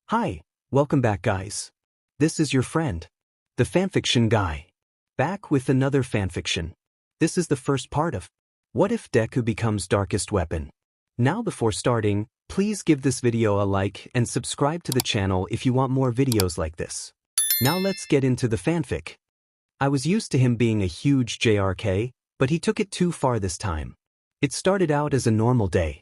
Hi, welcome back guys. This is your friend, the fanfiction guy. Back with another fanfiction. This is the first part of What If Deku Becomes Darkest Weapon? Now before starting, please give this video a like and subscribe to the channel if you want more videos like this. Now let's get into the fanfic. I was used to him being a huge JRK, but he took it too far this time. It started out as a normal day.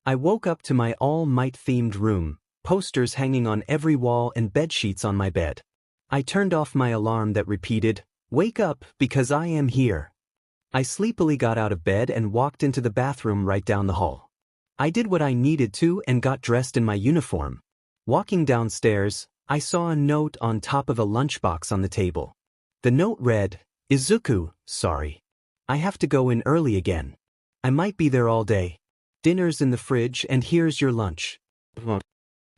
I woke up to my All Might themed room, posters hanging on every wall and bedsheets on my bed. I turned off my alarm that repeated, "Wake up because I am here." I sleepily got out of bed and walked into the bathroom right down the hall. I did what I needed to and got dressed in my uniform. Walking downstairs, I saw a note on top of a lunchbox on the table. The note read, "Izuku, sorry. I have to go in early again. I might be there all day. Dinner's in the fridge and here's your lunch."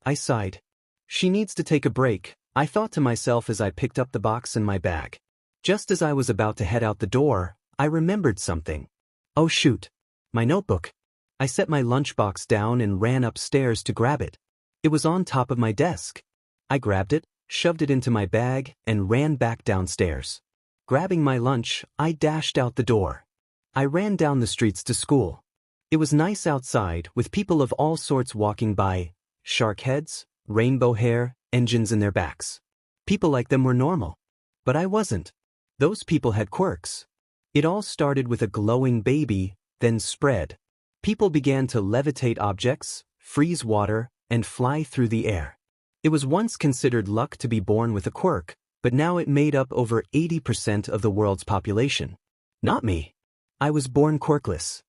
I sighed. She needs to take a break, I thought to myself as I picked up the box in my bag. Just as I was about to head out the door, I remembered something. Oh shoot. My notebook. I set my lunchbox down and ran upstairs to grab it. It was on top of my desk. I grabbed it, shoved it into my bag, and ran back downstairs. Grabbing my lunch, I dashed out the door. I ran down the streets to school. It was nice outside with people of all sorts walking by. Shark heads, rainbow hair, engines in their backs. People like them were normal. But I wasn't. Those people had quirks. It all started with a glowing baby, then spread. People began to levitate objects, freeze water, and fly through the air. It was once considered luck to be born with a quirk, but now it made up over 80% of the world's population. Not me. I was born quirkless.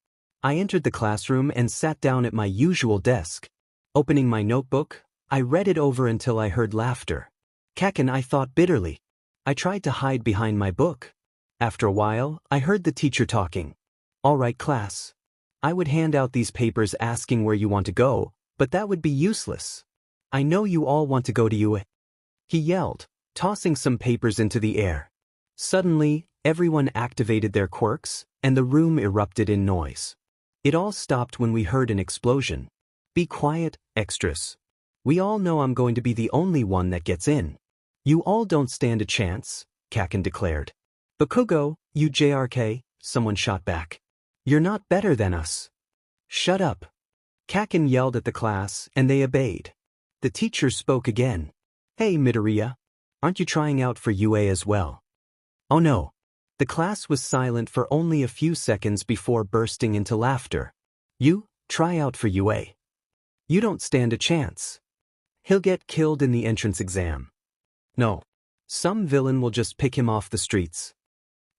I entered the classroom and sat down at my usual desk. Opening my notebook, I read it over until I heard laughter. Kaken, I thought bitterly. I tried to hide behind my book. After a while, I heard the teacher talking. "All right, class. I would hand out these papers asking where you want to go, but that would be useless. I know you all want to go to UA," he yelled, tossing some papers into the air. Suddenly, everyone activated their quirks, and the room erupted in noise. It all stopped when we heard an explosion. "Be quiet, extras. We all know I'm going to be the only one that gets in. You all don't stand a chance," Kaken declared. "Bakugo, you JRK," someone shot back. "You're not better than us." "Shut up." Kaken yelled at the class, and they obeyed. The teacher spoke again. "Hey Midoriya, aren't you trying out for UA as well?" "Oh no." The class was silent for only a few seconds before bursting into laughter. "You, try out for UA. You don't stand a chance. He'll get killed in the entrance exam. No. Some villain will just pick him off the streets."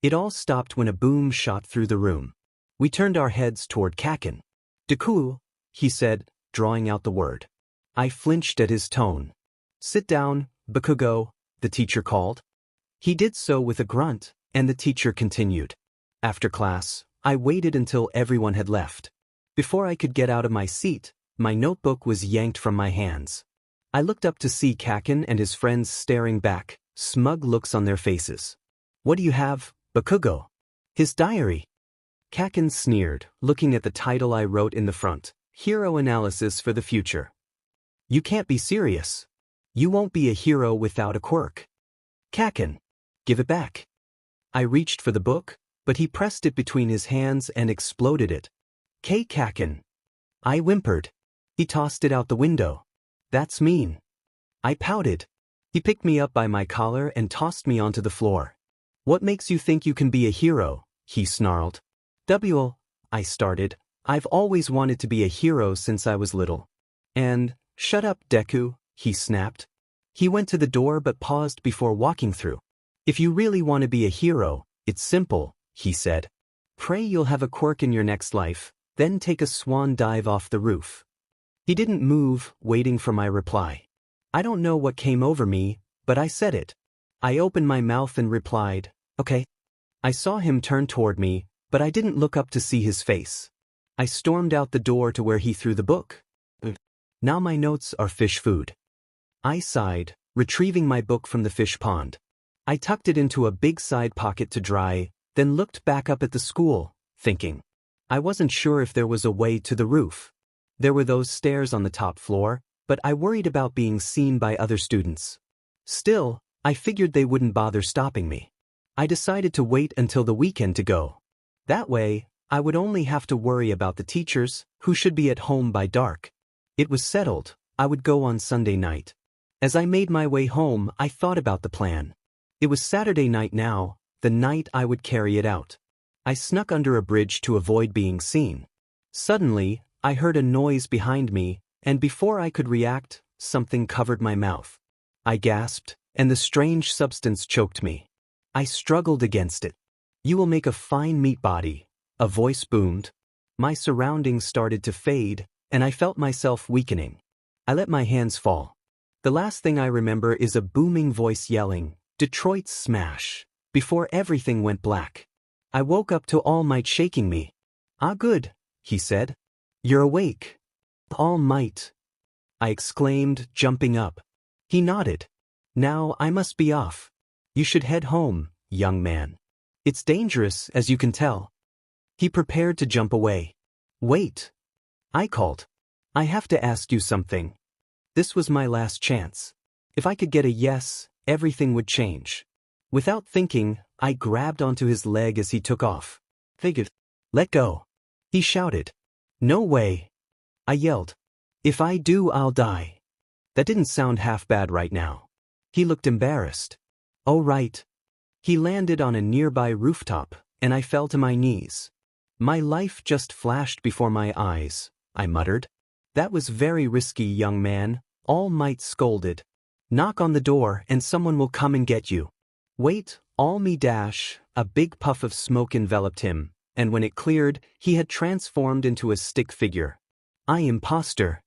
It all stopped when a boom shot through the room. We turned our heads toward Kaken. "Deku," he said, drawing out the word. I flinched at his tone. "Sit down, Bakugo," the teacher called. He did so with a grunt, and the teacher continued. After class, I waited until everyone had left. Before I could get out of my seat, my notebook was yanked from my hands. I looked up to see Kaken and his friends staring back, smug looks on their faces. "What do you have, Bakugo?" "His diary." Kaken sneered, looking at the title I wrote in the front, "Hero Analysis for the Future." "You can't be serious. You won't be a hero without a quirk." "Kaken, give it back." I reached for the book, but he pressed it between his hands and exploded it. Kaken." I whimpered. He tossed it out the window. "That's mean." I pouted. He picked me up by my collar and tossed me onto the floor. "What makes you think you can be a hero?" he snarled. I started. "I've always wanted to be a hero since I was little." And, "Shut up, Deku," he snapped. He went to the door but paused before walking through. "If you really want to be a hero, it's simple," he said. "Pray you'll have a quirk in your next life, then take a swan dive off the roof." He didn't move, waiting for my reply. I don't know what came over me, but I said it. I opened my mouth and replied, "Okay." I saw him turn toward me, but I didn't look up to see his face. I stormed out the door to where he threw the book. Now my notes are fish food. I sighed, retrieving my book from the fish pond. I tucked it into a big side pocket to dry, then looked back up at the school, thinking. I wasn't sure if there was a way to the roof. There were those stairs on the top floor, but I worried about being seen by other students. Still, I figured they wouldn't bother stopping me. I decided to wait until the weekend to go. That way, I would only have to worry about the teachers, who should be at home by dark. It was settled. I would go on Sunday night. As I made my way home, I thought about the plan. It was Saturday night now, the night I would carry it out. I snuck under a bridge to avoid being seen. Suddenly, I heard a noise behind me, and before I could react, something covered my mouth. I gasped, and the strange substance choked me. I struggled against it. "You will make a fine meat body," a voice boomed. My surroundings started to fade, and I felt myself weakening. I let my hands fall. The last thing I remember is a booming voice yelling, "Detroit smash," before everything went black. I woke up to All Might shaking me. "Ah, good," he said. "You're awake." "All Might," I exclaimed, jumping up. He nodded. "Now I must be off. You should head home, young man. It's dangerous, as you can tell." He prepared to jump away. "Wait," I called. "I have to ask you something." This was my last chance. If I could get a yes, everything would change. Without thinking, I grabbed onto his leg as he took off. "Figured. Let go," he shouted. "No way," I yelled. "If I do, I'll die." That didn't sound half bad right now. He looked embarrassed. "Oh right." He landed on a nearby rooftop, and I fell to my knees. "My life just flashed before my eyes," I muttered. "That was very risky, young man," All Might scolded. "Knock on the door and someone will come and get you." "Wait, All Me dash," a big puff of smoke enveloped him, and when it cleared, he had transformed into a stick figure. "I imposter,"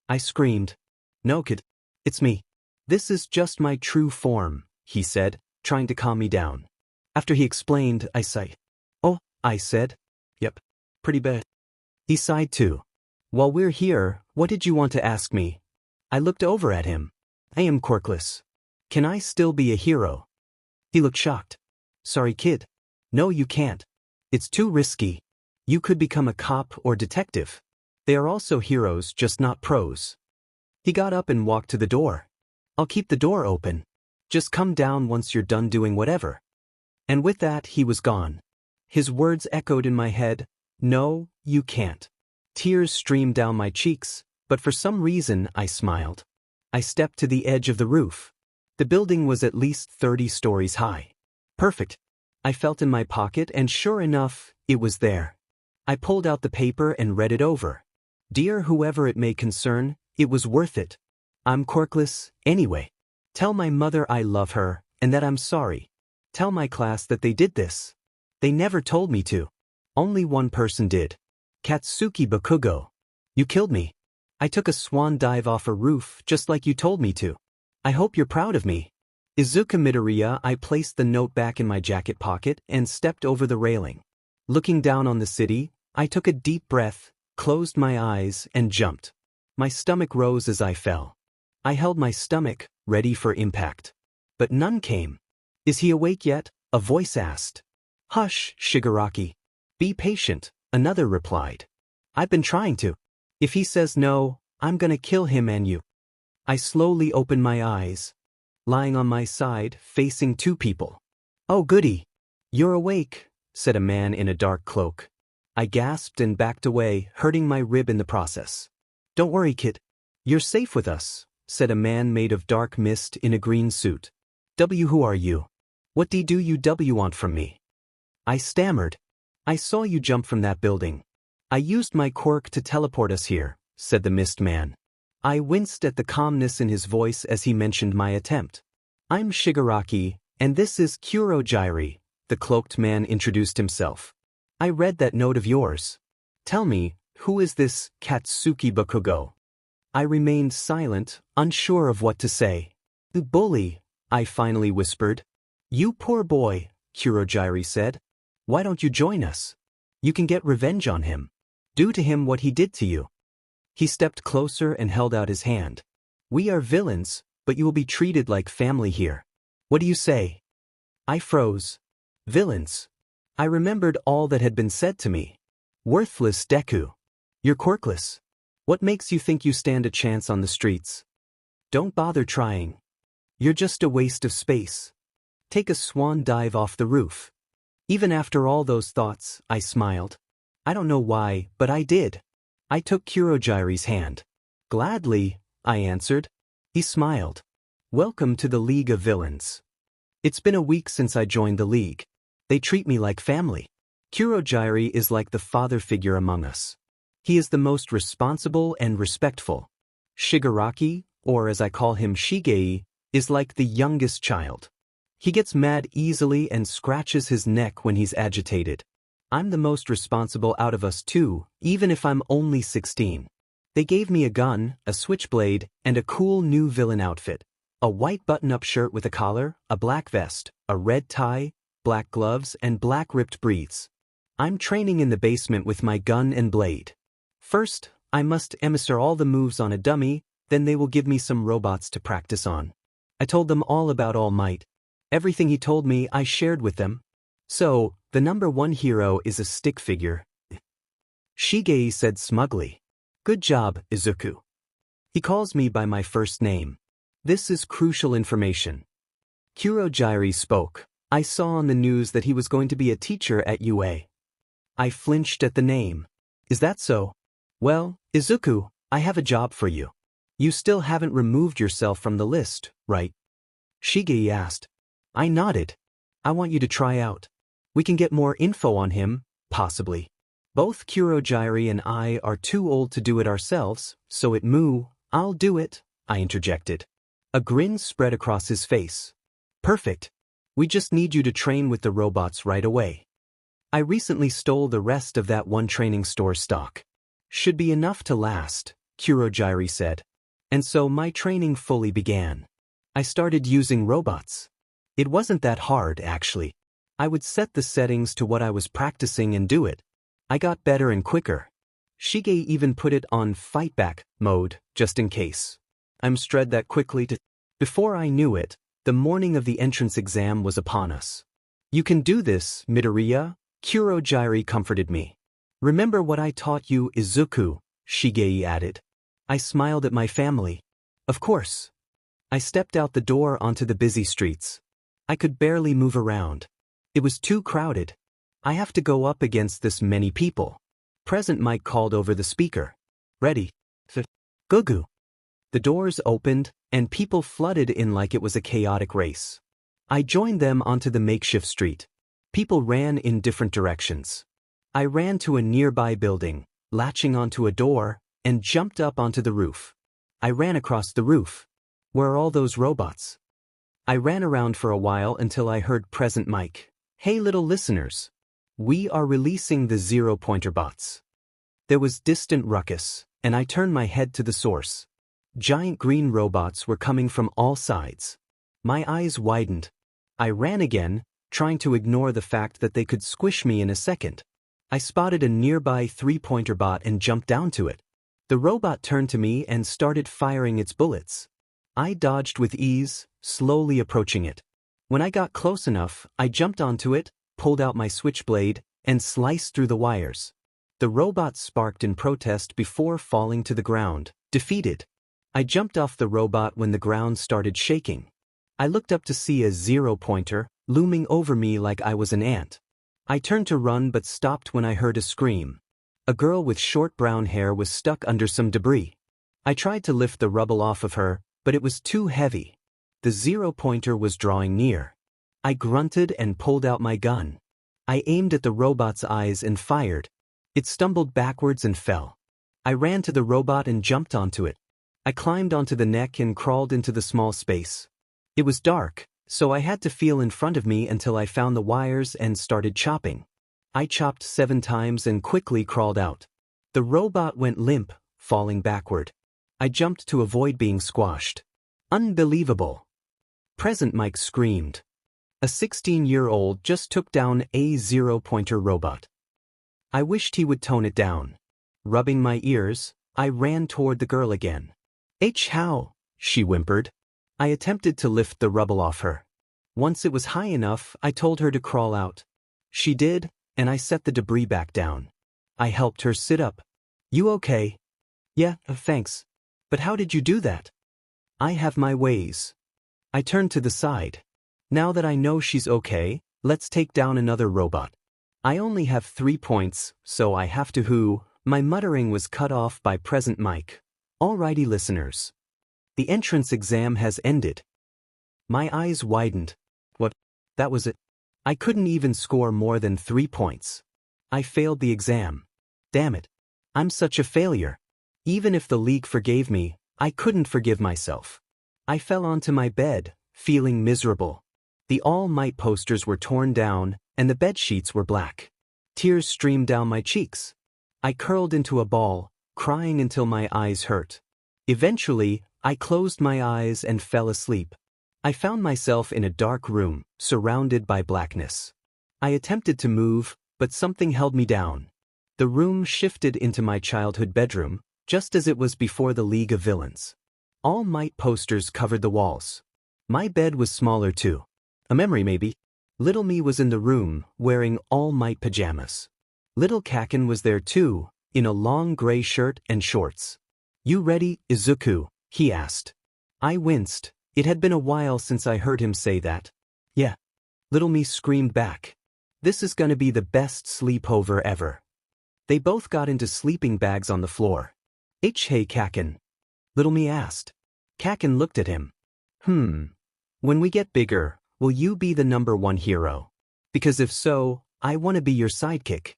I screamed. "No kid, it's me. This is just my true form," he said, trying to calm me down. After he explained, I sighed. "Oh," I said. "Yep, pretty bad." He sighed too. "While we're here, what did you want to ask me?" I looked over at him. "I am quirkless. Can I still be a hero?" He looked shocked. "Sorry kid. No, you can't. It's too risky. You could become a cop or detective. They are also heroes, just not pros." He got up and walked to the door. "I'll keep the door open. Just come down once you're done doing whatever." And with that, he was gone. His words echoed in my head, "No, you can't." Tears streamed down my cheeks, but for some reason I smiled. I stepped to the edge of the roof. The building was at least 30 stories high. Perfect. I felt in my pocket and sure enough, it was there. I pulled out the paper and read it over. "Dear whoever it may concern, it was worth it. I'm quirkless, anyway. Tell my mother I love her, and that I'm sorry. Tell my class that they did this. They never told me to. Only one person did. Katsuki Bakugo. You killed me. I took a swan dive off a roof just like you told me to. I hope you're proud of me. Izuku Midoriya." I placed the note back in my jacket pocket and stepped over the railing. Looking down on the city, I took a deep breath, closed my eyes, and jumped. My stomach rose as I fell. I held my stomach, ready for impact. But none came. "Is he awake yet?" a voice asked. "Hush, Shigaraki. Be patient," another replied. "I've been trying to. If he says no, I'm gonna kill him and you." I slowly opened my eyes. Lying on my side, facing two people. "Oh goody. You're awake," said a man in a dark cloak. I gasped and backed away, hurting my rib in the process. "Don't worry, kid. You're safe with us," said a man made of dark mist in a green suit. Who are you? What do you want from me?" I stammered. "I saw you jump from that building. I used my quirk to teleport us here," said the mist man. I winced at the calmness in his voice as he mentioned my attempt. "I'm Shigaraki, and this is Kurojairi," the cloaked man introduced himself. "I read that note of yours. Tell me, who is this Katsuki Bakugo?" I remained silent, unsure of what to say. "The bully," I finally whispered. "You poor boy," Kurojairi said. "Why don't you join us? You can get revenge on him. Do to him what he did to you." He stepped closer and held out his hand. "We are villains, but you will be treated like family here. What do you say?" I froze. Villains. I remembered all that had been said to me. "Worthless Deku. You're quirkless. What makes you think you stand a chance on the streets? Don't bother trying. You're just a waste of space. Take a swan dive off the roof. Even after all those thoughts, I smiled. I don't know why, but I did. I took Kurogiri's hand. Gladly, I answered. He smiled. Welcome to the League of Villains. It's been a week since I joined the League. They treat me like family. Kurogiri is like the father figure among us. He is the most responsible and respectful. Shigaraki, or as I call him Shigei, is like the youngest child. He gets mad easily and scratches his neck when he's agitated. I'm the most responsible out of us too, even if I'm only 16. They gave me a gun, a switchblade, and a cool new villain outfit. A white button-up shirt with a collar, a black vest, a red tie, black gloves, and black ripped briefs. I'm training in the basement with my gun and blade. First, I must emissary all the moves on a dummy, then they will give me some robots to practice on. I told them all about All Might. Everything he told me I shared with them. So, the number one hero is a stick figure. Shigei said smugly. Good job, Izuku. He calls me by my first name. This is crucial information. Kurogiri spoke. I saw on the news that he was going to be a teacher at UA. I flinched at the name. Is that so? Well, Izuku, I have a job for you. You still haven't removed yourself from the list, right? Shigei asked. I nodded. I want you to try out. We can get more info on him, possibly. Both Kurogiri and I are too old to do it ourselves, so I'll do it, I interjected. A grin spread across his face. Perfect. We just need you to train with the robots right away. I recently stole the rest of that one training store stock. Should be enough to last, Kurogiri said. And so my training fully began. I started using robots. It wasn't that hard, actually. I would set the settings to what I was practicing and do it. I got better and quicker. Shigei even put it on fightback mode, just in case. I'm stressed that quickly to... Before I knew it, the morning of the entrance exam was upon us. You can do this, Midoriya, Kurogiri comforted me. Remember what I taught you, Izuku, Shigei added. I smiled at my family. Of course. I stepped out the door onto the busy streets. I could barely move around. It was too crowded. I have to go up against this many people. Present Mike called over the speaker. Ready? Gugu. The doors opened, and people flooded in like it was a chaotic race. I joined them onto the makeshift street. People ran in different directions. I ran to a nearby building, latching onto a door, and jumped up onto the roof. I ran across the roof. Where are all those robots? I ran around for a while until I heard Present Mike. Hey little listeners. We are releasing the zero-pointer bots. There was distant ruckus, and I turned my head to the source. Giant green robots were coming from all sides. My eyes widened. I ran again, trying to ignore the fact that they could squish me in a second. I spotted a nearby three-pointer bot and jumped down to it. The robot turned to me and started firing its bullets. I dodged with ease, slowly approaching it. When I got close enough, I jumped onto it, pulled out my switchblade, and sliced through the wires. The robot sparked in protest before falling to the ground, defeated. I jumped off the robot when the ground started shaking. I looked up to see a zero-pointer, looming over me like I was an ant. I turned to run but stopped when I heard a scream. A girl with short brown hair was stuck under some debris. I tried to lift the rubble off of her, but it was too heavy. The zero-pointer was drawing near. I grunted and pulled out my gun. I aimed at the robot's eyes and fired. It stumbled backwards and fell. I ran to the robot and jumped onto it. I climbed onto the neck and crawled into the small space. It was dark, so I had to feel in front of me until I found the wires and started chopping. I chopped 7 times and quickly crawled out. The robot went limp, falling backward. I jumped to avoid being squashed. Unbelievable. Present Mike screamed. A 16-year-old just took down a zero-pointer robot. I wished he would tone it down. Rubbing my ears, I ran toward the girl again. How? She whimpered. I attempted to lift the rubble off her. Once it was high enough, I told her to crawl out. She did, and I set the debris back down. I helped her sit up. You okay? Yeah, thanks. But how did you do that? I have my ways. I turned to the side. Now that I know she's okay, let's take down another robot. I only have 3 points, so I have to who. My muttering was cut off by present mic. Alrighty listeners. The entrance exam has ended. My eyes widened. What? That was it. I couldn't even score more than 3 points. I failed the exam. Damn it. I'm such a failure. Even if the league forgave me, I couldn't forgive myself. I fell onto my bed, feeling miserable. The All Might posters were torn down, and the bed sheets were black. Tears streamed down my cheeks. I curled into a ball, crying until my eyes hurt. Eventually, I closed my eyes and fell asleep. I found myself in a dark room, surrounded by blackness. I attempted to move, but something held me down. The room shifted into my childhood bedroom, just as it was before the League of Villains. All Might posters covered the walls. My bed was smaller too. A memory maybe. Little me was in the room, wearing All Might pajamas. Little Kaken was there too, in a long gray shirt and shorts. You ready, Izuku? He asked. I winced. It had been a while since I heard him say that. Yeah. Little me screamed back. This is gonna be the best sleepover ever. They both got into sleeping bags on the floor. Hey Kaken. Little me asked. Kaken looked at him. When we get bigger, will you be the #1 hero? Because if so, I want to be your sidekick.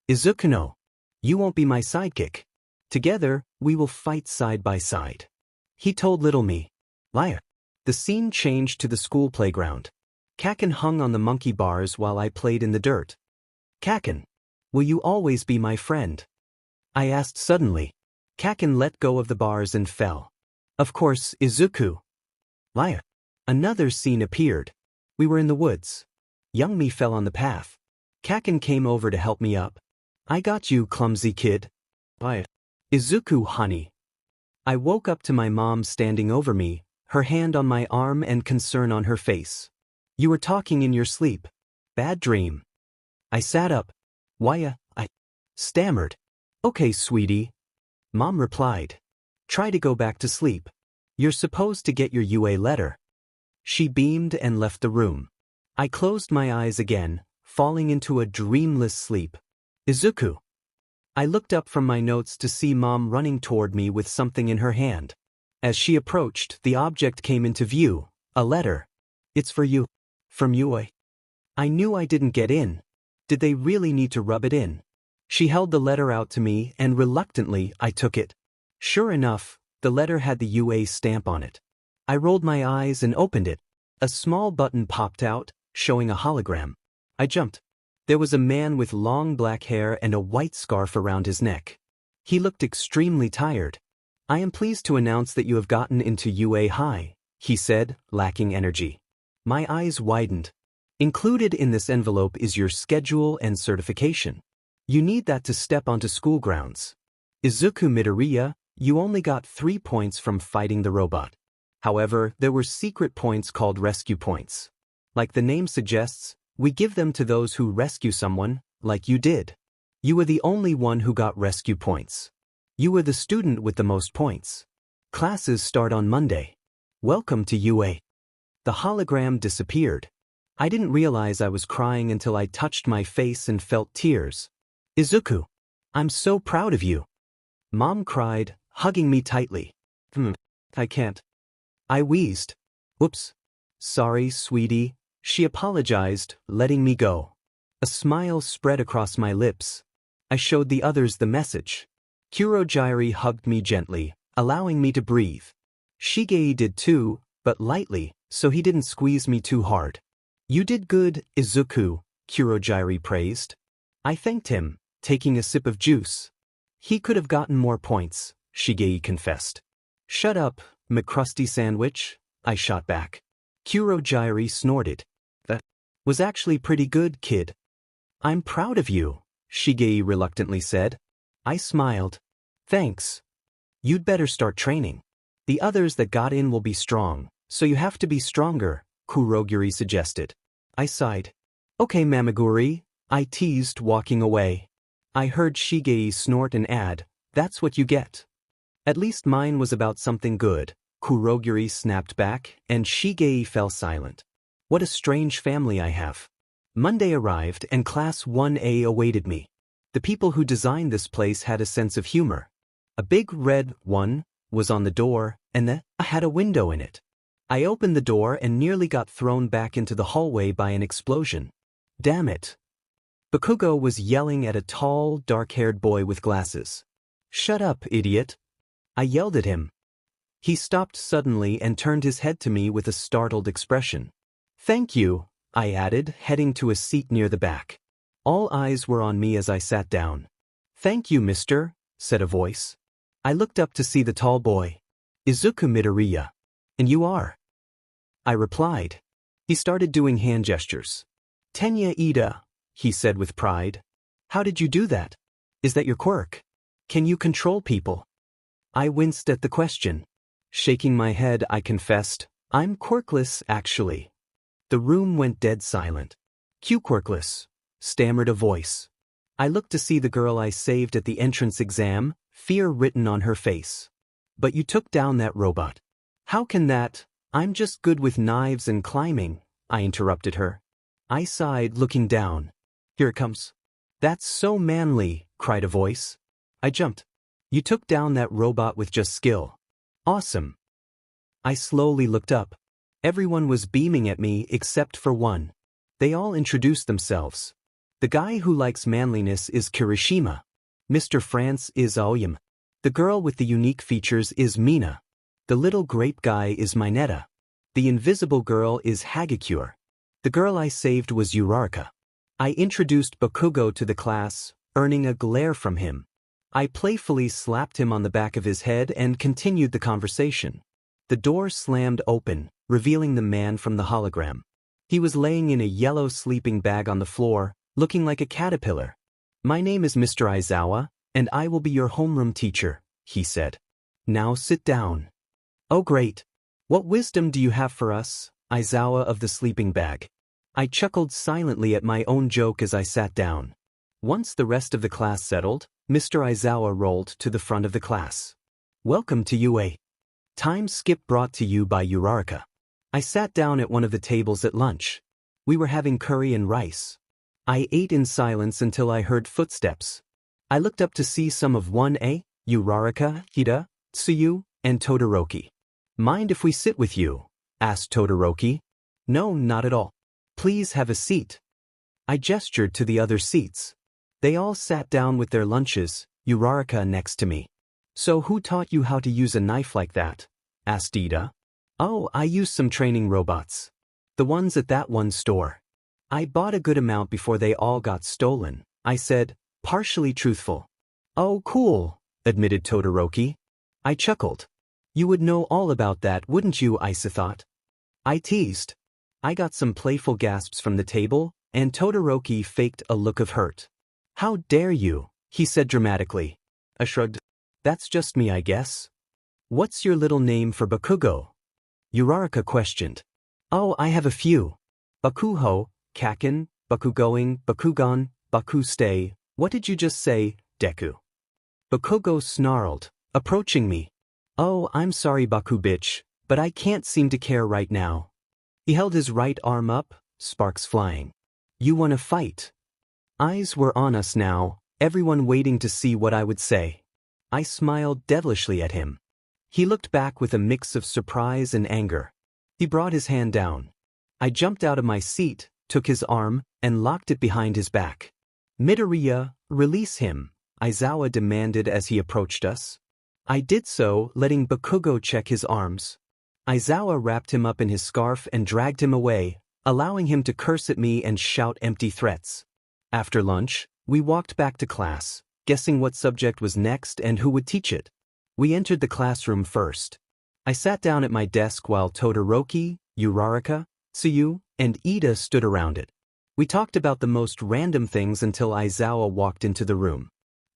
Izuku no. You won't be my sidekick. Together, we will fight side by side. He told little me. Liar. The scene changed to the school playground. Kaken hung on the monkey bars while I played in the dirt. Kaken, will you always be my friend? I asked suddenly. Kaken let go of the bars and fell. Of course, Izuku. Liar. Another scene appeared. We were in the woods. Young me fell on the path. Kaken came over to help me up. I got you, clumsy kid. Liar. Izuku, honey. I woke up to my mom standing over me, her hand on my arm and concern on her face. You were talking in your sleep. Bad dream. I sat up. Why, I stammered. Okay, sweetie. Mom replied. Try to go back to sleep. You're supposed to get your UA letter. She beamed and left the room. I closed my eyes again, falling into a dreamless sleep. Izuku. I looked up from my notes to see Mom running toward me with something in her hand. As she approached, the object came into view, a letter. It's for you. From UA. I knew I didn't get in. Did they really need to rub it in? She held the letter out to me and reluctantly I took it. Sure enough, the letter had the UA stamp on it. I rolled my eyes and opened it. A small button popped out, showing a hologram. I jumped. There was a man with long black hair and a white scarf around his neck. He looked extremely tired. I am pleased to announce that you have gotten into UA High, he said, lacking energy. My eyes widened. Included in this envelope is your schedule and certification. You need that to step onto school grounds. Izuku Midoriya, you only got 3 points from fighting the robot. However, there were secret points called rescue points. Like the name suggests, we give them to those who rescue someone, like you did. You were the only one who got rescue points. You were the student with the most points. Classes start on Monday. Welcome to UA. The hologram disappeared. I didn't realize I was crying until I touched my face and felt tears. Izuku, I'm so proud of you. Mom cried, hugging me tightly. I can't. I wheezed. Whoops. Sorry, sweetie. She apologized, letting me go. A smile spread across my lips. I showed the others the message. Kurogyri hugged me gently, allowing me to breathe. Shigei did too, but lightly, so he didn't squeeze me too hard. You did good, Izuku, Kurogyri praised. I thanked him, taking a sip of juice. He could have gotten more points, Shigei confessed. Shut up, McCrusty sandwich, I shot back. Kurogyri snorted. That was actually pretty good, kid. I'm proud of you, Shigei reluctantly said. I smiled. Thanks. You'd better start training. The others that got in will be strong, so you have to be stronger, Kurogyri suggested. I sighed. Okay, Mamaguri, I teased, walking away. I heard Shigei snort and add, that's what you get. At least mine was about something good, Kurogiri snapped back, and Shigei fell silent. What a strange family I have. Monday arrived and Class 1A awaited me. The people who designed this place had a sense of humor. A big red one was on the door, and had a window in it. I opened the door and nearly got thrown back into the hallway by an explosion. Damn it. Bakugo was yelling at a tall, dark-haired boy with glasses. Shut up, idiot. I yelled at him. He stopped suddenly and turned his head to me with a startled expression. Thank you, I added, heading to a seat near the back. All eyes were on me as I sat down. Thank you, mister, said a voice. I looked up to see the tall boy. Izuku Midoriya. And you are? I replied. He started doing hand gestures. Tenya Ida, he said with pride. How did you do that? Is that your quirk? Can you control people? I winced at the question. Shaking my head, I confessed, I'm quirkless, actually. The room went dead silent. Quirkless, stammered a voice. I looked to see the girl I saved at the entrance exam, fear written on her face. But you took down that robot. How can that? I'm just good with knives and climbing, I interrupted her. I sighed, looking down. Here it comes. That's so manly, cried a voice. I jumped. You took down that robot with just skill. Awesome. I slowly looked up. Everyone was beaming at me except for one. They all introduced themselves. The guy who likes manliness is Kirishima. Mr. France is Aoyama. The girl with the unique features is Mina. The little grape guy is Mineta. The invisible girl is Hagakure. The girl I saved was Uraraka. I introduced Bakugo to the class, earning a glare from him. I playfully slapped him on the back of his head and continued the conversation. The door slammed open, revealing the man from the hologram. He was laying in a yellow sleeping bag on the floor, looking like a caterpillar. My name is Mr. Aizawa, and I will be your homeroom teacher, he said. Now sit down. Oh great. What wisdom do you have for us, Aizawa of the sleeping bag? I chuckled silently at my own joke as I sat down. Once the rest of the class settled, Mr. Aizawa rolled to the front of the class. Welcome to UA. Time skip brought to you by Uraraka. I sat down at one of the tables at lunch. We were having curry and rice. I ate in silence until I heard footsteps. I looked up to see some of 1A, Uraraka, Hida, Tsuyu, and Todoroki. Mind if we sit with you? Asked Todoroki. No, not at all. Please have a seat. I gestured to the other seats. They all sat down with their lunches, Uraraka next to me. So who taught you how to use a knife like that? Asked Ida. Oh, I used some training robots. The ones at that one store. I bought a good amount before they all got stolen, I said, partially truthful. Oh, cool, admitted Todoroki. I chuckled. You would know all about that, wouldn't you, Isa thought. I teased. I got some playful gasps from the table, and Todoroki faked a look of hurt. How dare you, he said dramatically. I shrugged. That's just me, I guess. What's your little name for Bakugo? Uraraka questioned. Oh, I have a few. Bakuho, Kaken, Bakugoing, Bakugan, Bakustay. What did you just say, Deku? Bakugo snarled, approaching me. Oh, I'm sorry, Baku bitch, but I can't seem to care right now. He held his right arm up, sparks flying. You wanna fight? Eyes were on us now, everyone waiting to see what I would say. I smiled devilishly at him. He looked back with a mix of surprise and anger. He brought his hand down. I jumped out of my seat, took his arm, and locked it behind his back. Midoriya, release him, Aizawa demanded as he approached us. I did so, letting Bakugo check his arms. Aizawa wrapped him up in his scarf and dragged him away, allowing him to curse at me and shout empty threats. After lunch, we walked back to class, guessing what subject was next and who would teach it. We entered the classroom first. I sat down at my desk while Todoroki, Uraraka, Tsuyu, and Ida stood around it. We talked about the most random things until Aizawa walked into the room.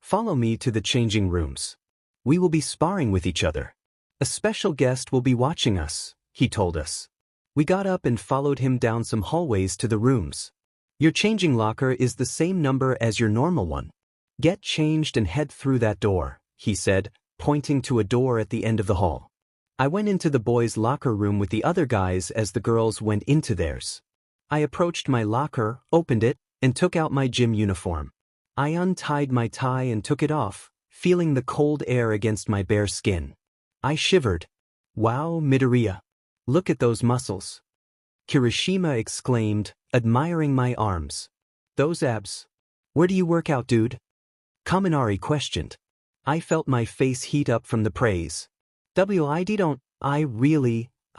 Follow me to the changing rooms. We will be sparring with each other. A special guest will be watching us, he told us. We got up and followed him down some hallways to the rooms. Your changing locker is the same number as your normal one. Get changed and head through that door, he said, pointing to a door at the end of the hall. I went into the boys' locker room with the other guys as the girls went into theirs. I approached my locker, opened it, and took out my gym uniform. I untied my tie and took it off, feeling the cold air against my bare skin. I shivered. Wow, Midoriya. Look at those muscles. Kirishima exclaimed, admiring my arms. Those abs. Where do you work out, dude? Kaminari questioned. I felt my face heat up from the praise. I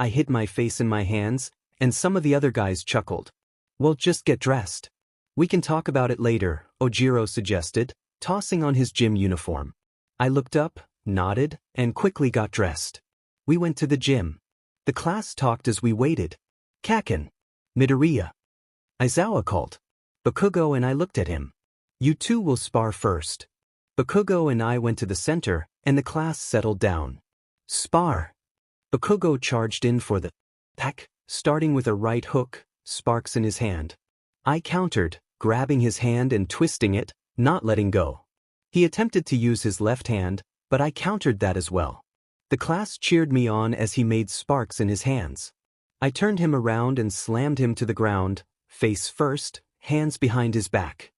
hid my face in my hands, and some of the other guys chuckled. Well, just get dressed. We can talk about it later, Ojiro suggested, tossing on his gym uniform. I looked up, nodded, and quickly got dressed. We went to the gym. The class talked as we waited. Kaken. Midoriya. Aizawa called. Bakugo and I looked at him. You two will spar first. Bakugo and I went to the center, and the class settled down. Spar. Bakugo charged in for the attack, starting with a right hook, sparks in his hand. I countered, grabbing his hand and twisting it, not letting go. He attempted to use his left hand, but I countered that as well. The class cheered me on as he made sparks in his hands. I turned him around and slammed him to the ground, face first, hands behind his back.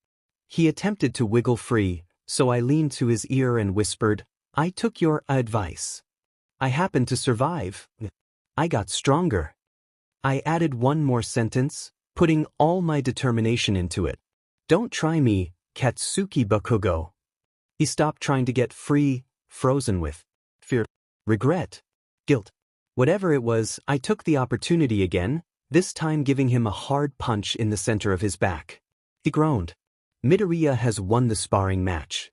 He attempted to wiggle free, so I leaned to his ear and whispered, I took your advice. I happened to survive. I got stronger. I added one more sentence, putting all my determination into it. Don't try me, Katsuki Bakugo. He stopped trying to get free, frozen with fear, regret, guilt. Whatever it was, I took the opportunity again, this time giving him a hard punch in the center of his back. He groaned. Midoriya has won the sparring match.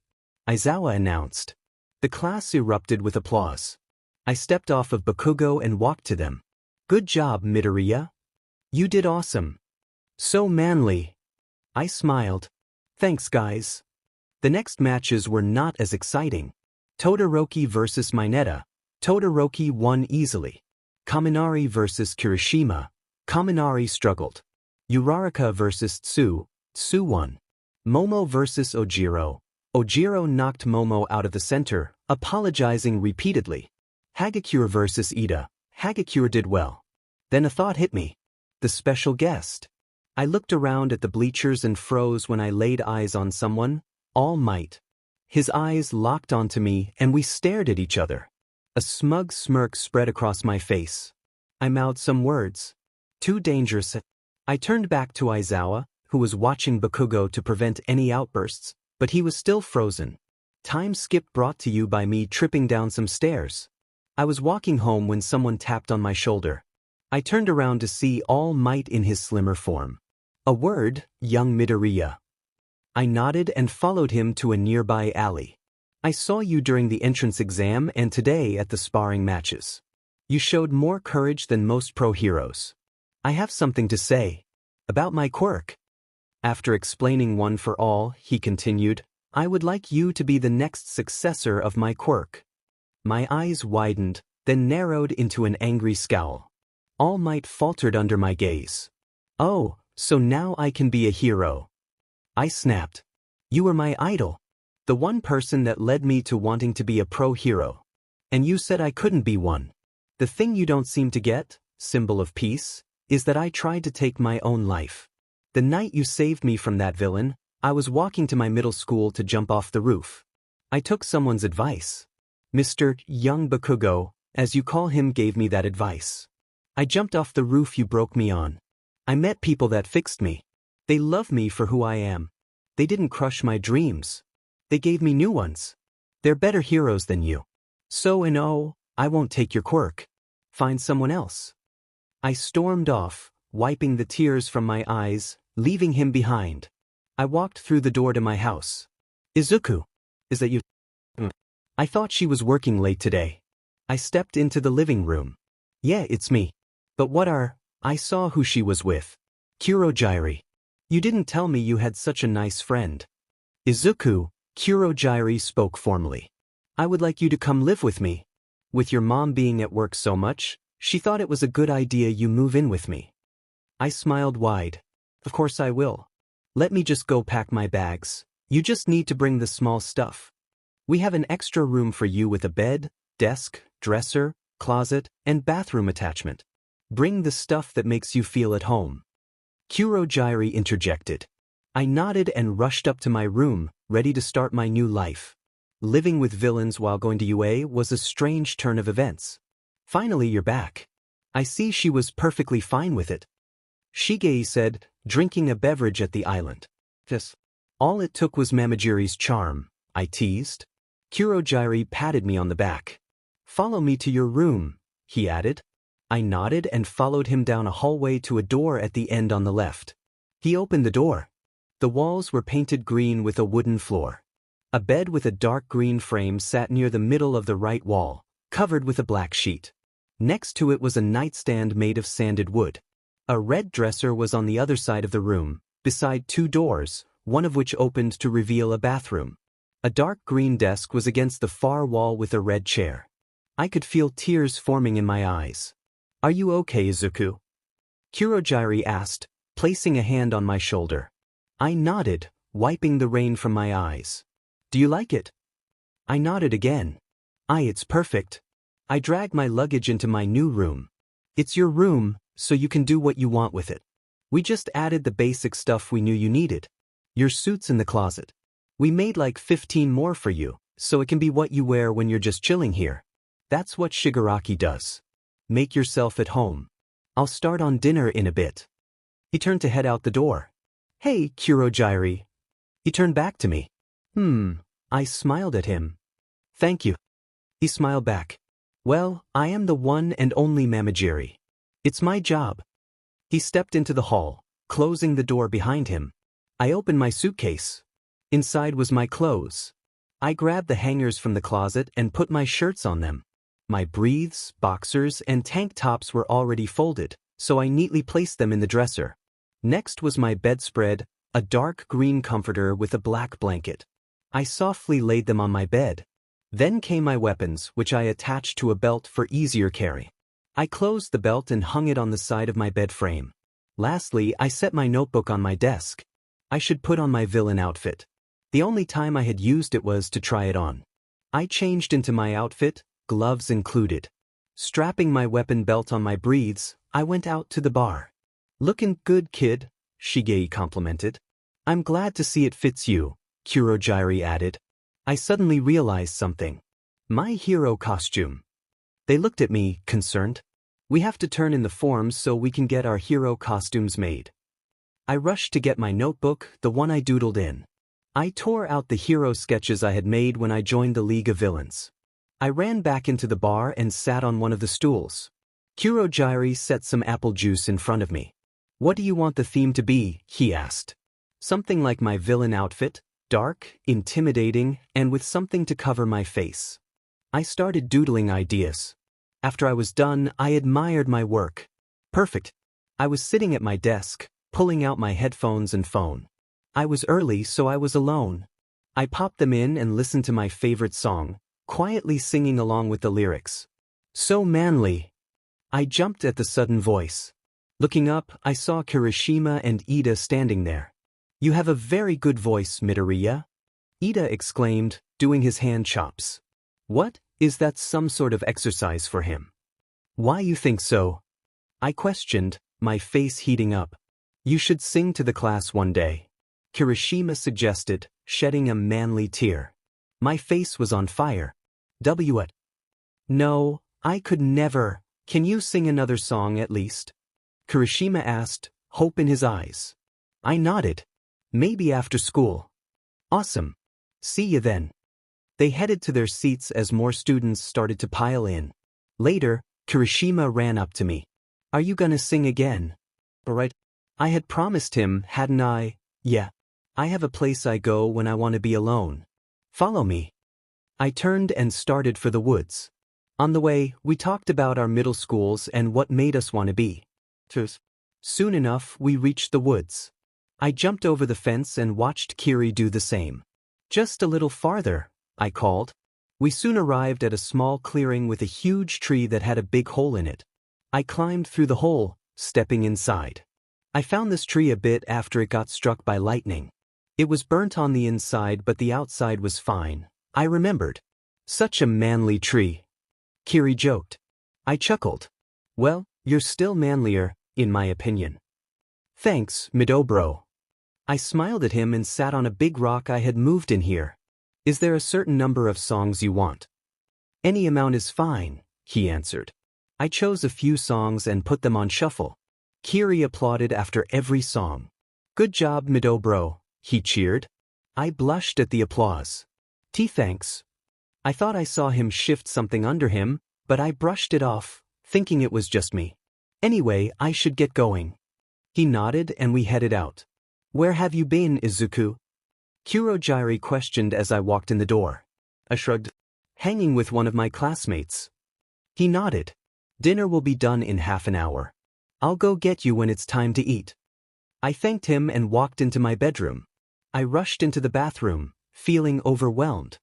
Aizawa announced. The class erupted with applause. I stepped off of Bakugo and walked to them. Good job, Midoriya. You did awesome. So manly. I smiled. Thanks, guys. The next matches were not as exciting. Todoroki vs. Mineta. Todoroki won easily. Kaminari vs. Kirishima. Kaminari struggled. Uraraka vs. Tsu. Tsu won. Momo vs. Ojiro. Ojiro knocked Momo out of the center, apologizing repeatedly. Hagakure vs. Ida. Hagakure did well. Then a thought hit me. The special guest. I looked around at the bleachers and froze when I laid eyes on someone, All Might. His eyes locked onto me and we stared at each other. A smug smirk spread across my face. I mouthed some words. Too dangerous. I turned back to Aizawa, who was watching Bakugo to prevent any outbursts, but he was still frozen. Time skip brought to you by me tripping down some stairs. I was walking home when someone tapped on my shoulder. I turned around to see All Might in his slimmer form. A word, young Midoriya. I nodded and followed him to a nearby alley. I saw you during the entrance exam and today at the sparring matches. You showed more courage than most pro heroes. I have something to say. About my quirk. After explaining one for all, he continued, I would like you to be the next successor of my quirk. My eyes widened, then narrowed into an angry scowl. All Might faltered under my gaze. Oh, so now I can be a hero. I snapped. You were my idol. The one person that led me to wanting to be a pro hero. And you said I couldn't be one. The thing you don't seem to get, symbol of peace, is that I tried to take my own life. The night you saved me from that villain, I was walking to my middle school to jump off the roof. I took someone's advice. Mr. Young Bakugo, as you call him, gave me that advice. I jumped off the roof you broke me on. I met people that fixed me. They love me for who I am. They didn't crush my dreams. They gave me new ones. They're better heroes than you. So, I won't take your quirk. Find someone else. I stormed off, wiping the tears from my eyes, leaving him behind. I walked through the door to my house. Izuku, is that you? I thought she was working late today. I stepped into the living room. Yeah, it's me. But I saw who she was with. Kurogyri. You didn't tell me you had such a nice friend. Izuku, Kurogyri spoke formally. I would like you to come live with me. With your mom being at work so much, she thought it was a good idea you move in with me. I smiled wide. Of course I will. Let me just go pack my bags. You just need to bring the small stuff. We have an extra room for you with a bed, desk, dresser, closet, and bathroom attachment. Bring the stuff that makes you feel at home." Kurogyari interjected. I nodded and rushed up to my room, ready to start my new life. Living with villains while going to UA was a strange turn of events. "Finally, you're back." I see she was perfectly fine with it. Shigei said, drinking a beverage at the island. "Yes. All it took was Mamajiri's charm," I teased. Kurogyari patted me on the back. "Follow me to your room," he added. I nodded and followed him down a hallway to a door at the end on the left. He opened the door. The walls were painted green with a wooden floor. A bed with a dark green frame sat near the middle of the right wall, covered with a black sheet. Next to it was a nightstand made of sanded wood. A red dresser was on the other side of the room, beside two doors, one of which opened to reveal a bathroom. A dark green desk was against the far wall with a red chair. I could feel tears forming in my eyes. "Are you okay, Izuku?" Kurogyari asked, placing a hand on my shoulder. I nodded, wiping the rain from my eyes. "Do you like it?" I nodded again. It's perfect." I dragged my luggage into my new room. "It's your room, so you can do what you want with it. We just added the basic stuff we knew you needed. Your suit's in the closet. We made like 15 more for you, so it can be what you wear when you're just chilling here. That's what Shigaraki does. Make yourself at home. I'll start on dinner in a bit." He turned to head out the door. "Hey, Kurogyari." He turned back to me. I smiled at him. "Thank you." He smiled back. "Well, I am the one and only Mamajiri. It's my job." He stepped into the hall, closing the door behind him. I opened my suitcase. Inside was my clothes. I grabbed the hangers from the closet and put my shirts on them. My briefs, boxers, and tank tops were already folded, so I neatly placed them in the dresser. Next was my bedspread, a dark green comforter with a black blanket. I softly laid them on my bed. Then came my weapons, which I attached to a belt for easier carry. I closed the belt and hung it on the side of my bed frame. Lastly, I set my notebook on my desk. I should put on my villain outfit. The only time I had used it was to try it on. I changed into my outfit, gloves included. Strapping my weapon belt on my briefs, I went out to the bar. "Looking good, kid," Shigei complimented. "I'm glad to see it fits you," Kurogyari added. I suddenly realized something. My hero costume. They looked at me, concerned. "We have to turn in the forms so we can get our hero costumes made." I rushed to get my notebook, the one I doodled in. I tore out the hero sketches I had made when I joined the League of Villains. I ran back into the bar and sat on one of the stools. Kurogyari set some apple juice in front of me. "What do you want the theme to be?" he asked. "Something like my villain outfit, dark, intimidating, and with something to cover my face." I started doodling ideas. After I was done, I admired my work. Perfect. I was sitting at my desk, pulling out my headphones and phone. I was early, so I was alone. I popped them in and listened to my favorite song, quietly singing along with the lyrics. "So manly." I jumped at the sudden voice. Looking up, I saw Kirishima and Ida standing there. "You have a very good voice, Midoriya," Ida exclaimed, doing his hand chops. "What, is that some sort of exercise for him?" "Why you think so?" I questioned, my face heating up. "You should sing to the class one day," Kirishima suggested, shedding a manly tear. My face was on fire. What? "No, I could never. Can you sing another song at least?" Kirishima asked, hope in his eyes. I nodded. "Maybe after school." "Awesome. See you then." They headed to their seats as more students started to pile in. Later, Kirishima ran up to me. "Are you gonna sing again?" "Alright." I had promised him, hadn't I? "Yeah. I have a place I go when I want to be alone. Follow me." I turned and started for the woods. On the way, we talked about our middle schools and what made us want to be. Soon enough, we reached the woods. I jumped over the fence and watched Kiri do the same. "Just a little farther," I called. We soon arrived at a small clearing with a huge tree that had a big hole in it. I climbed through the hole, stepping inside. I found this tree a bit after it got struck by lightning. It was burnt on the inside, but the outside was fine, I remembered. Such a manly tree. Kiri joked. I chuckled. Well, you're still manlier, in my opinion. Thanks, Midobro. I smiled at him and sat on a big rock I had moved in here. Is there a certain number of songs you want? Any amount is fine, he answered. I chose a few songs and put them on shuffle. Kiri applauded after every song. Good job, Midobro, he cheered. I blushed at the applause. Thanks. I thought I saw him shift something under him, but I brushed it off, thinking it was just me. Anyway, I should get going. He nodded and we headed out. Where have you been, Izuku? Kurogiri questioned as I walked in the door. I shrugged. Hanging with one of my classmates. He nodded. Dinner will be done in half an hour. I'll go get you when it's time to eat. I thanked him and walked into my bedroom. I rushed into the bathroom, feeling overwhelmed.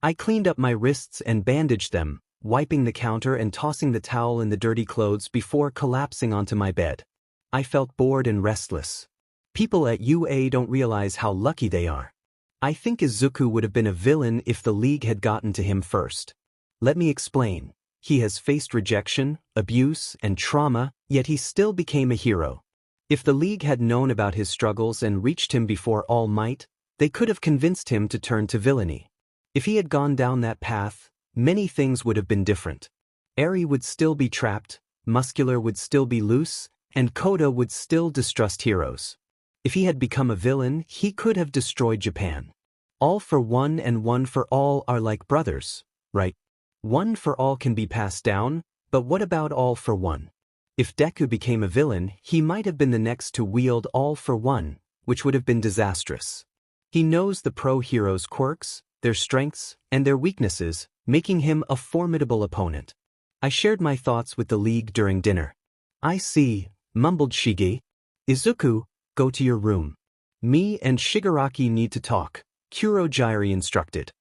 I cleaned up my wrists and bandaged them, wiping the counter and tossing the towel in the dirty clothes before collapsing onto my bed. I felt bored and restless. People at UA don't realize how lucky they are. I think Izuku would have been a villain if the League had gotten to him first. Let me explain. He has faced rejection, abuse, and trauma, yet he still became a hero. If the League had known about his struggles and reached him before All Might, they could have convinced him to turn to villainy. If he had gone down that path, many things would have been different. Eri would still be trapped, Muscular would still be loose, and Koda would still distrust heroes. If he had become a villain, he could have destroyed Japan. All for one and one for all are like brothers, right? One for all can be passed down, but what about all for one? If Deku became a villain, he might have been the next to wield all for one, which would have been disastrous. He knows the pro-heroes' quirks, their strengths, and their weaknesses, making him a formidable opponent. I shared my thoughts with the League during dinner. I see, mumbled Shige. Izuku, go to your room. Me and Shigaraki need to talk, Kurogiri instructed.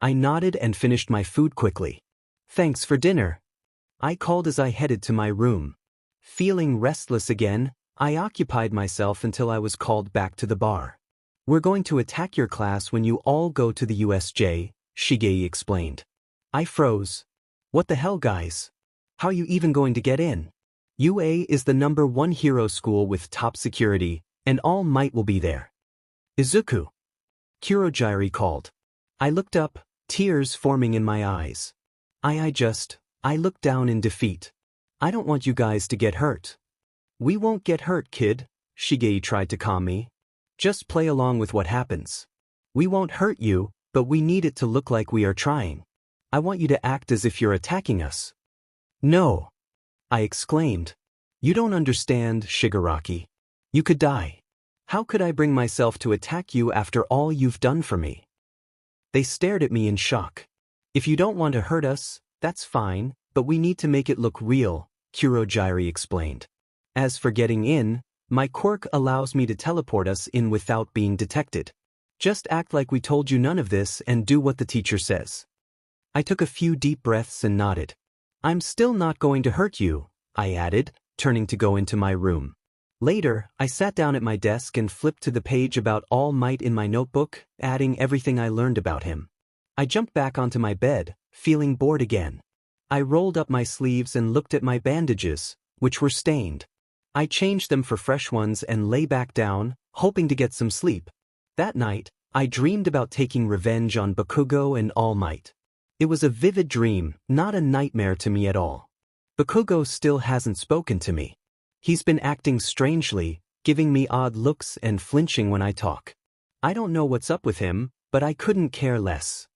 I nodded and finished my food quickly. Thanks for dinner. I called as I headed to my room. Feeling restless again, I occupied myself until I was called back to the bar. We're going to attack your class when you all go to the USJ, Shige explained. I froze. What the hell, guys? How are you even going to get in? UA is the #1 hero school with top security, and All Might will be there. Izuku. Kurogiri called. I looked up, tears forming in my eyes. I looked down in defeat. I don't want you guys to get hurt. We won't get hurt, kid, Shige tried to calm me. Just play along with what happens. We won't hurt you, but we need it to look like we are trying. I want you to act as if you're attacking us. No, I exclaimed. You don't understand, Shigaraki. You could die. How could I bring myself to attack you after all you've done for me? They stared at me in shock. If you don't want to hurt us, that's fine, but we need to make it look real, Kurogiri explained. As for getting in, my quirk allows me to teleport us in without being detected. Just act like we told you none of this and do what the teacher says. I took a few deep breaths and nodded. I'm still not going to hurt you, I added, turning to go into my room. Later, I sat down at my desk and flipped to the page about All Might in my notebook, adding everything I learned about him. I jumped back onto my bed, feeling bored again. I rolled up my sleeves and looked at my bandages, which were stained. I changed them for fresh ones and lay back down, hoping to get some sleep. That night, I dreamed about taking revenge on Bakugo and All Might. It was a vivid dream, not a nightmare to me at all. Bakugo still hasn't spoken to me. He's been acting strangely, giving me odd looks and flinching when I talk. I don't know what's up with him, but I couldn't care less.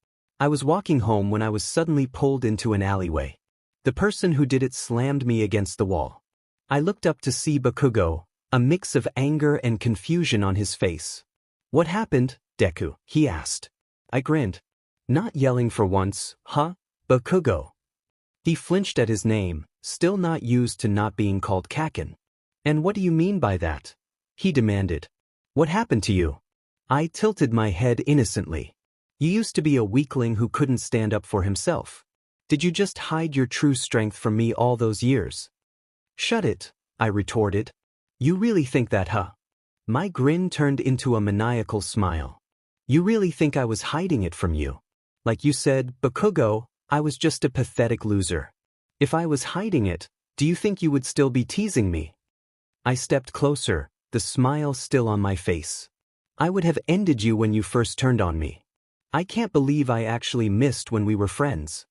I was walking home when I was suddenly pulled into an alleyway. The person who did it slammed me against the wall. I looked up to see Bakugo, a mix of anger and confusion on his face. What happened, Deku? He asked. I grinned. Not yelling for once, huh, Bakugo? He flinched at his name, still not used to not being called Kaken. And what do you mean by that? He demanded. What happened to you? I tilted my head innocently. You used to be a weakling who couldn't stand up for himself. Did you just hide your true strength from me all those years? Shut it, I retorted. You really think that, huh? My grin turned into a maniacal smile. You really think I was hiding it from you? Like you said, Bakugo, I was just a pathetic loser. If I was hiding it, do you think you would still be teasing me? I stepped closer, the smile still on my face. I would have ended you when you first turned on me. I can't believe I actually missed when we were friends.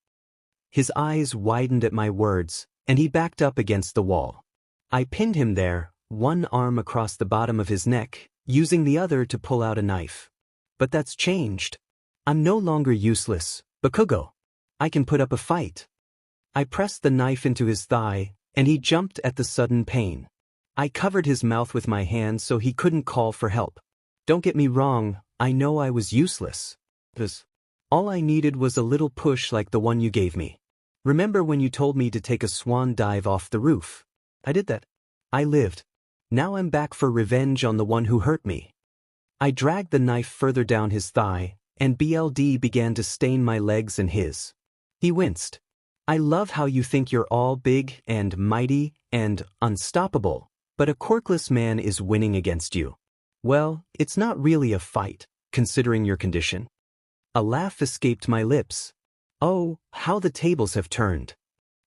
His eyes widened at my words, and he backed up against the wall. I pinned him there, one arm across the bottom of his neck, using the other to pull out a knife. But that's changed. I'm no longer useless, Bakugo. I can put up a fight. I pressed the knife into his thigh, and he jumped at the sudden pain. I covered his mouth with my hand so he couldn't call for help. Don't get me wrong, I know I was useless. All I needed was a little push like the one you gave me. Remember when you told me to take a swan dive off the roof? I did that. I lived. Now I'm back for revenge on the one who hurt me. I dragged the knife further down his thigh, and BLD began to stain my legs and his. He winced. I love how you think you're all big and mighty and unstoppable, but a quirkless man is winning against you. Well, it's not really a fight, considering your condition. A laugh escaped my lips. Oh, how the tables have turned.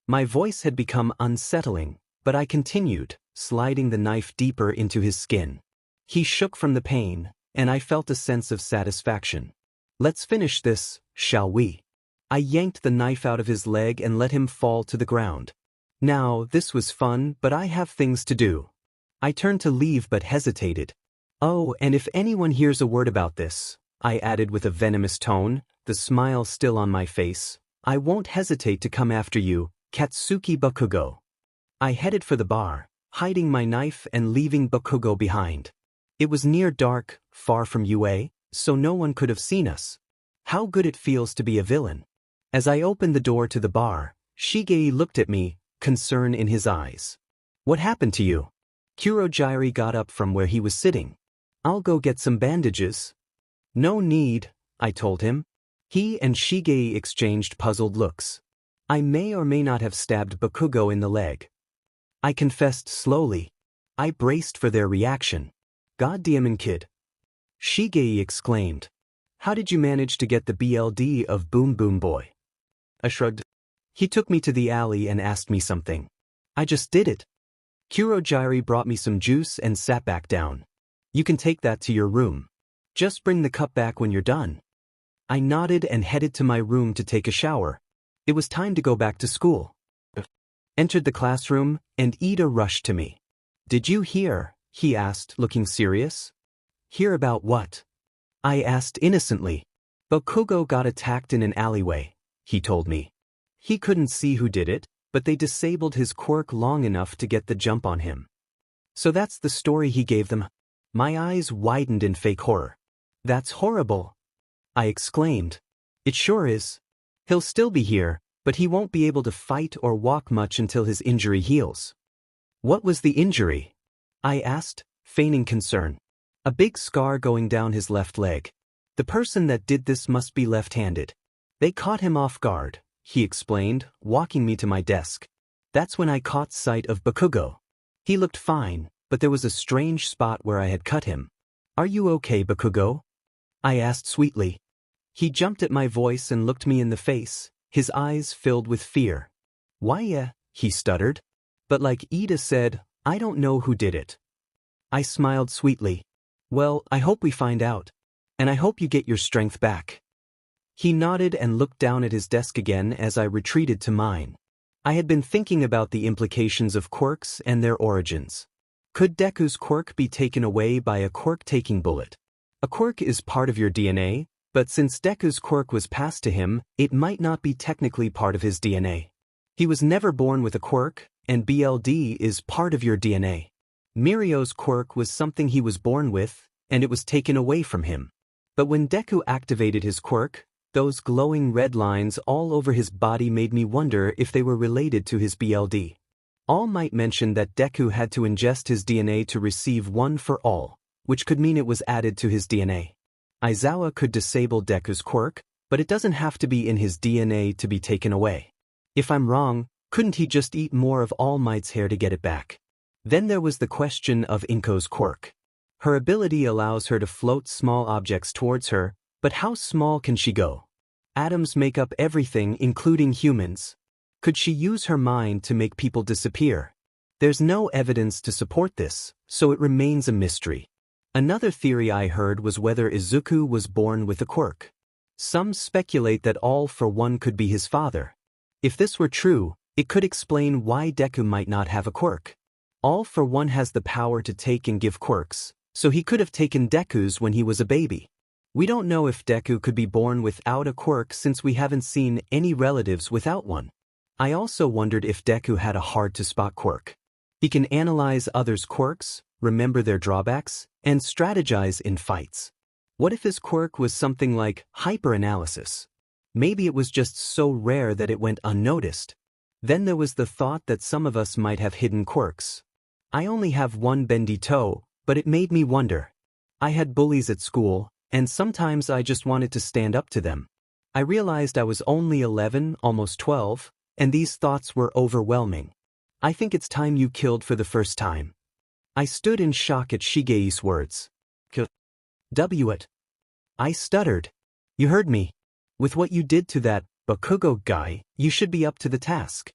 My voice had become unsettling, but I continued, sliding the knife deeper into his skin. He shook from the pain, and I felt a sense of satisfaction. Let's finish this, shall we? I yanked the knife out of his leg and let him fall to the ground. Now, this was fun, but I have things to do. I turned to leave but hesitated. Oh, and if anyone hears a word about this, I added with a venomous tone, the smile still on my face, I won't hesitate to come after you, Katsuki Bakugo. I headed for the bar, hiding my knife and leaving Bakugo behind. It was near dark, far from UA, so no one could have seen us. How good it feels to be a villain. As I opened the door to the bar, Shigei looked at me, concern in his eyes. What happened to you? Kurogyari got up from where he was sitting. I'll go get some bandages. No need, I told him. He and Shigei exchanged puzzled looks. I may or may not have stabbed Bakugo in the leg. I confessed slowly. I braced for their reaction. Goddamn kid. Shigei exclaimed. How did you manage to get the BLD of Boom Boom Boy? I shrugged. He took me to the alley and asked me something. I just did it. Kurogyari brought me some juice and sat back down. You can take that to your room. Just bring the cup back when you're done. I nodded and headed to my room to take a shower. It was time to go back to school. Entered the classroom, and Ida rushed to me. Did you hear? He asked, looking serious. Hear about what? I asked innocently. Bakugo got attacked in an alleyway, he told me. He couldn't see who did it, but they disabled his quirk long enough to get the jump on him. So that's the story he gave them. My eyes widened in fake horror. That's horrible, I exclaimed. It sure is. He'll still be here, but he won't be able to fight or walk much until his injury heals. What was the injury? I asked, feigning concern. A big scar going down his left leg. The person that did this must be left-handed. They caught him off guard, he explained, walking me to my desk. That's when I caught sight of Bakugo. He looked fine, but there was a strange spot where I had cut him. Are you okay, Bakugo? I asked sweetly. He jumped at my voice and looked me in the face, his eyes filled with fear. Why, he stuttered. But like Ida said, I don't know who did it. I smiled sweetly. Well, I hope we find out. And I hope you get your strength back. He nodded and looked down at his desk again as I retreated to mine. I had been thinking about the implications of quirks and their origins. Could Deku's quirk be taken away by a quirk-taking bullet? A quirk is part of your DNA, but since Deku's quirk was passed to him, it might not be technically part of his DNA. He was never born with a quirk, and BLD is part of your DNA. Mirio's quirk was something he was born with, and it was taken away from him. But when Deku activated his quirk, those glowing red lines all over his body made me wonder if they were related to his BLD. All might mention that Deku had to ingest his DNA to receive one for all, which could mean it was added to his DNA. Aizawa could disable Deku's quirk, but it doesn't have to be in his DNA to be taken away. If I'm wrong, couldn't he just eat more of All Might's hair to get it back? Then there was the question of Inko's quirk. Her ability allows her to float small objects towards her, but how small can she go? Atoms make up everything, including humans. Could she use her mind to make people disappear? There's no evidence to support this, so it remains a mystery. Another theory I heard was whether Izuku was born with a quirk. Some speculate that All for One could be his father. If this were true, it could explain why Deku might not have a quirk. All for One has the power to take and give quirks, so he could have taken Deku's when he was a baby. We don't know if Deku could be born without a quirk since we haven't seen any relatives without one. I also wondered if Deku had a hard-to-spot quirk. He can analyze others' quirks, remember their drawbacks, and strategize in fights. What if his quirk was something like hyperanalysis? Maybe it was just so rare that it went unnoticed. Then there was the thought that some of us might have hidden quirks. I only have one bendy toe, but it made me wonder. I had bullies at school, and sometimes I just wanted to stand up to them. I realized I was only 11, almost 12, and these thoughts were overwhelming. I think it's time you killed for the first time. I stood in shock at Shige's words. It. I stuttered. You heard me. With what you did to that Bakugo guy, you should be up to the task.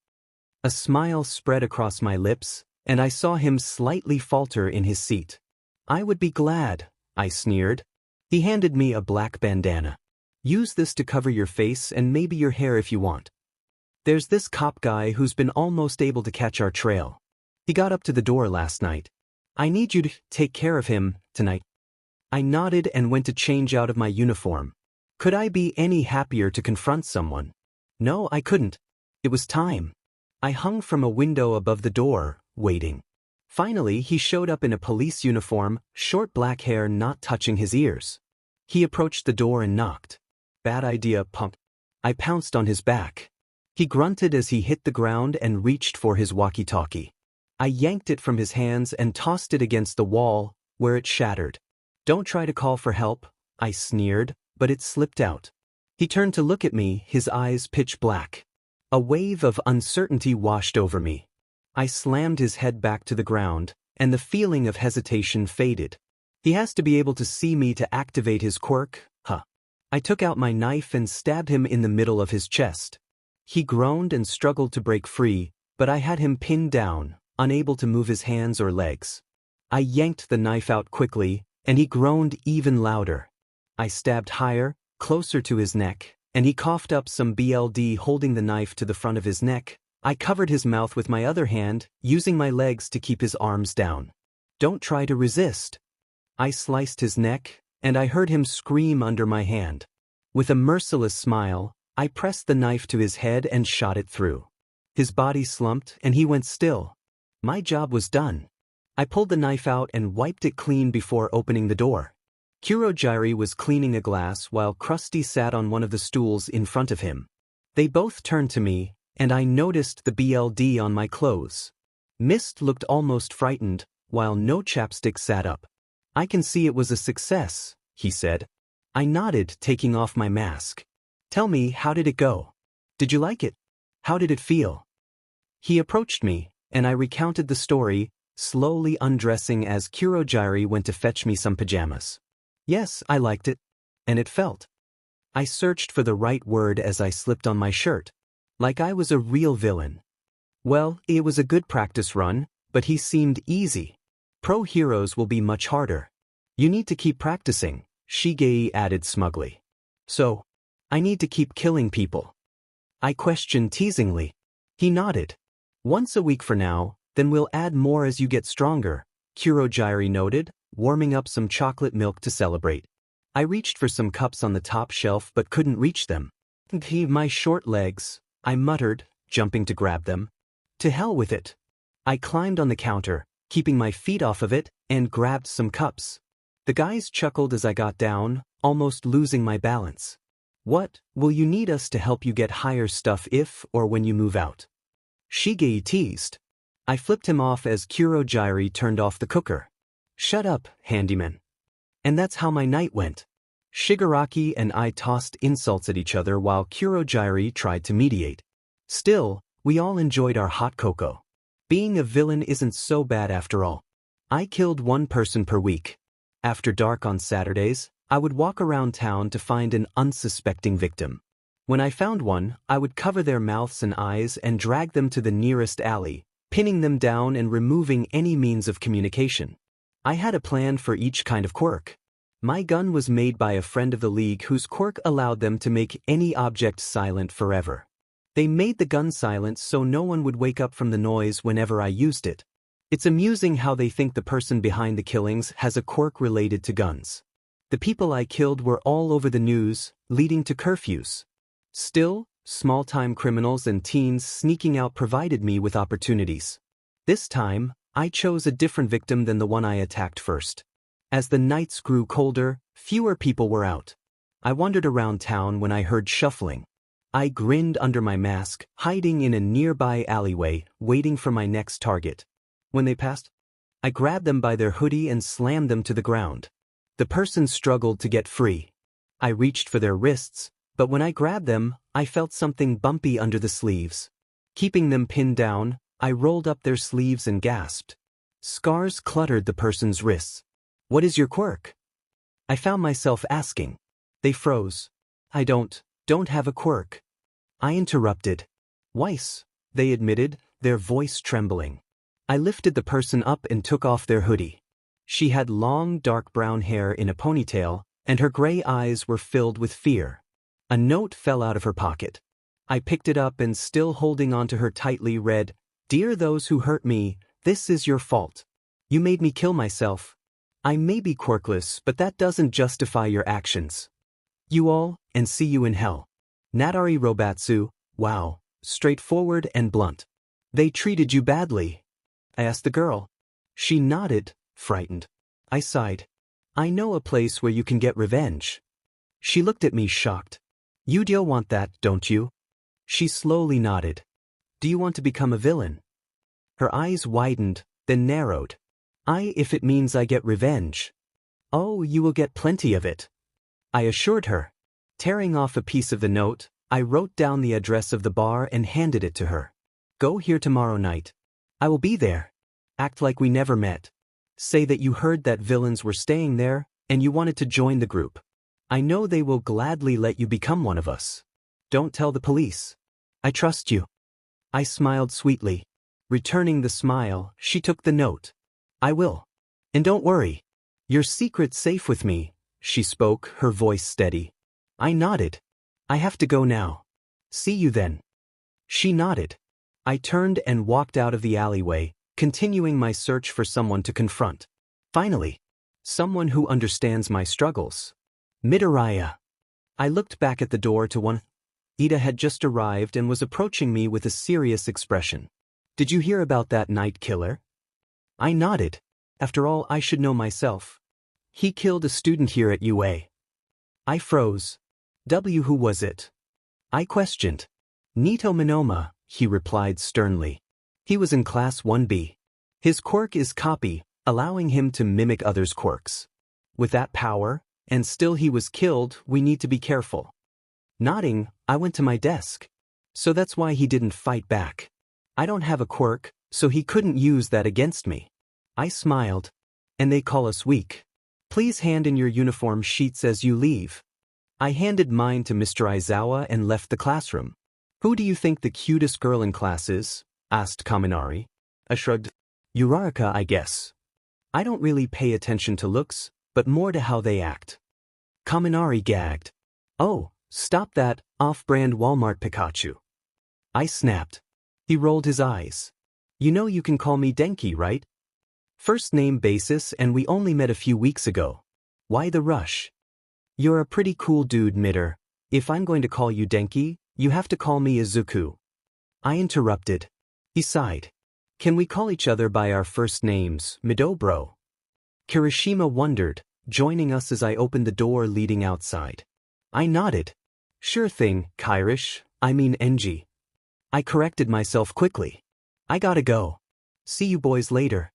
A smile spread across my lips, and I saw him slightly falter in his seat. I would be glad, I sneered. He handed me a black bandana. Use this to cover your face and maybe your hair if you want. There's this cop guy who's been almost able to catch our trail. He got up to the door last night. I need you to take care of him tonight. I nodded and went to change out of my uniform. Could I be any happier to confront someone? No, I couldn't. It was time. I hung from a window above the door, waiting. Finally, he showed up in a police uniform, short black hair not touching his ears. He approached the door and knocked. Bad idea, punk. I pounced on his back. He grunted as he hit the ground and reached for his walkie-talkie. I yanked it from his hands and tossed it against the wall, where it shattered. Don't try to call for help, I sneered, but it slipped out. He turned to look at me, his eyes pitch black. A wave of uncertainty washed over me. I slammed his head back to the ground, and the feeling of hesitation faded. He has to be able to see me to activate his quirk, huh? I took out my knife and stabbed him in the middle of his chest. He groaned and struggled to break free, but I had him pinned down, unable to move his hands or legs. I yanked the knife out quickly, and he groaned even louder. I stabbed higher, closer to his neck, and he coughed up some blood. Holding the knife to the front of his neck, I covered his mouth with my other hand, using my legs to keep his arms down. Don't try to resist. I sliced his neck, and I heard him scream under my hand. With a merciless smile, I pressed the knife to his head and shot it through. His body slumped, and he went still. My job was done. I pulled the knife out and wiped it clean before opening the door. Kurogiri was cleaning a glass while Krusty sat on one of the stools in front of him. They both turned to me, and I noticed the blood on my clothes. Mist looked almost frightened, while No Chapstick sat up. I can see it was a success, he said. I nodded, taking off my mask. Tell me, how did it go? Did you like it? How did it feel? He approached me, and I recounted the story, slowly undressing as Kurogiri went to fetch me some pajamas. Yes, I liked it. And it felt. I searched for the right word as I slipped on my shirt. Like I was a real villain. Well, it was a good practice run, but he seemed easy. Pro heroes will be much harder. You need to keep practicing, Shigei added smugly. So, I need to keep killing people? I questioned teasingly. He nodded. Once a week for now, then we'll add more as you get stronger, Kurogiri noted, warming up some chocolate milk to celebrate. I reached for some cups on the top shelf but couldn't reach them. My short legs, I muttered, jumping to grab them. To hell with it. I climbed on the counter, keeping my feet off of it, and grabbed some cups. The guys chuckled as I got down, almost losing my balance. What, will you need us to help you get higher stuff if or when you move out? Shigei teased. I flipped him off as Kurogiri turned off the cooker. Shut up, handyman. And that's how my night went. Shigaraki and I tossed insults at each other while Kurogiri tried to mediate. Still, we all enjoyed our hot cocoa. Being a villain isn't so bad after all. I killed one person per week. After dark on Saturdays, I would walk around town to find an unsuspecting victim. When I found one, I would cover their mouths and eyes and drag them to the nearest alley, pinning them down and removing any means of communication. I had a plan for each kind of quirk. My gun was made by a friend of the League whose quirk allowed them to make any object silent forever. They made the gun silent so no one would wake up from the noise whenever I used it. It's amusing how they think the person behind the killings has a quirk related to guns. The people I killed were all over the news, leading to curfews. Still, small-time criminals and teens sneaking out provided me with opportunities. This time, I chose a different victim than the one I attacked first. As the nights grew colder, fewer people were out. I wandered around town when I heard shuffling. I grinned under my mask, hiding in a nearby alleyway, waiting for my next target. When they passed, I grabbed them by their hoodie and slammed them to the ground. The person struggled to get free. I reached for their wrists, but when I grabbed them, I felt something bumpy under the sleeves. Keeping them pinned down, I rolled up their sleeves and gasped. Scars cluttered the person's wrists. "What is your quirk?" I found myself asking. They froze. "I don't have a quirk." I interrupted. "Weiss," they admitted, their voice trembling. I lifted the person up and took off their hoodie. She had long, dark brown hair in a ponytail, and her gray eyes were filled with fear. A note fell out of her pocket. I picked it up and, still holding onto her tightly, read, "Dear those who hurt me, this is your fault. You made me kill myself. I may be quirkless, but that doesn't justify your actions. You all, and see you in hell. Natari Robatsu." Wow, straightforward and blunt. "They treated you badly?" I asked the girl. She nodded, frightened. I sighed. "I know a place where you can get revenge." She looked at me shocked. "You do want that, don't you?" She slowly nodded. "Do you want to become a villain?" Her eyes widened, then narrowed. If it means I get revenge." "Oh, you will get plenty of it," I assured her. Tearing off a piece of the note, I wrote down the address of the bar and handed it to her. "Go here tomorrow night. I will be there. Act like we never met. Say that you heard that villains were staying there, and you wanted to join the group. I know they will gladly let you become one of us. Don't tell the police. I trust you." I smiled sweetly. Returning the smile, she took the note. "I will. And don't worry. Your secret's safe with me," she spoke, her voice steady. I nodded. "I have to go now. See you then." She nodded. I turned and walked out of the alleyway, continuing my search for someone to confront. Finally, someone who understands my struggles. Midoriya. I looked back at the door to one. Ida had just arrived and was approaching me with a serious expression. "Did you hear about that night killer?" I nodded. After all, I should know myself. "He killed a student here at UA." I froze. Who was it?" I questioned. "Nito Minoma," he replied sternly. "He was in Class 1B. His quirk is copy, allowing him to mimic others' quirks. With that power, and still he was killed, we need to be careful." Nodding, I went to my desk. "So that's why he didn't fight back. I don't have a quirk, so he couldn't use that against me." I smiled. "And they call us weak. Please hand in your uniform sheets as you leave." I handed mine to Mr. Aizawa and left the classroom. "Who do you think the cutest girl in class is?" asked Kaminari. I shrugged. "Uraraka, I guess. I don't really pay attention to looks, but more to how they act." Kaminari gagged. "Oh, stop that, off-brand Walmart Pikachu." I snapped. He rolled his eyes. "You know you can call me Denki, right? First name basis, and we only met a few weeks ago. Why the rush?" "You're a pretty cool dude, Midor. If I'm going to call you Denki, you have to call me Izuku." I interrupted. He sighed. "Can we call each other by our first names, Midobro?" Kirishima wondered, joining us as I opened the door leading outside. I nodded. "Sure thing, Enji." I corrected myself quickly. "I gotta go. See you boys later."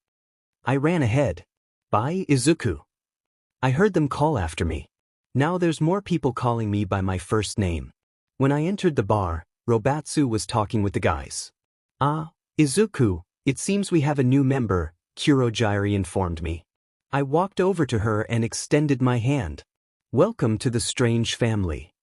I ran ahead. "Bye, Izuku." I heard them call after me. Now there's more people calling me by my first name. When I entered the bar, Robatsu was talking with the guys. "Ah, Izuku, it seems we have a new member," Kurojiri informed me. I walked over to her and extended my hand. "Welcome to the strange family."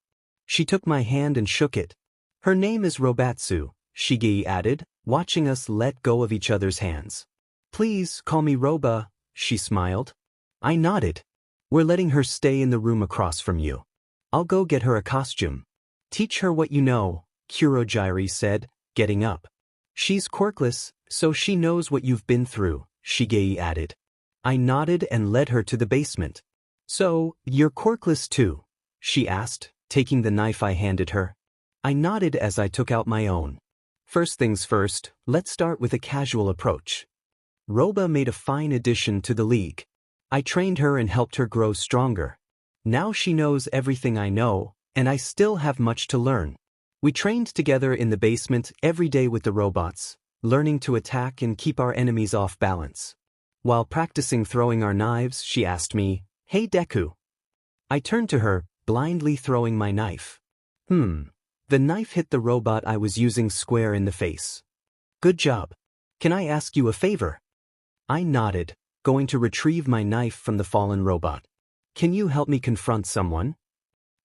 She took my hand and shook it. Her name is Robatsu, Shigei added, watching us let go of each other's hands. Please call me Roba, she smiled. I nodded. We're letting her stay in the room across from you. I'll go get her a costume. Teach her what you know, Kurogyri said, getting up. She's quirkless, so she knows what you've been through, Shigei added. I nodded and led her to the basement. So, you're quirkless too? She asked, taking the knife I handed her. I nodded as I took out my own. First things first, let's start with a casual approach. Roba made a fine addition to the league. I trained her and helped her grow stronger. Now she knows everything I know, and I still have much to learn. We trained together in the basement every day with the robots, learning to attack and keep our enemies off balance. While practicing throwing our knives, she asked me, "Hey Deku." I turned to her, blindly throwing my knife. The knife hit the robot I was using square in the face. Good job. Can I ask you a favor? I nodded, going to retrieve my knife from the fallen robot. Can you help me confront someone?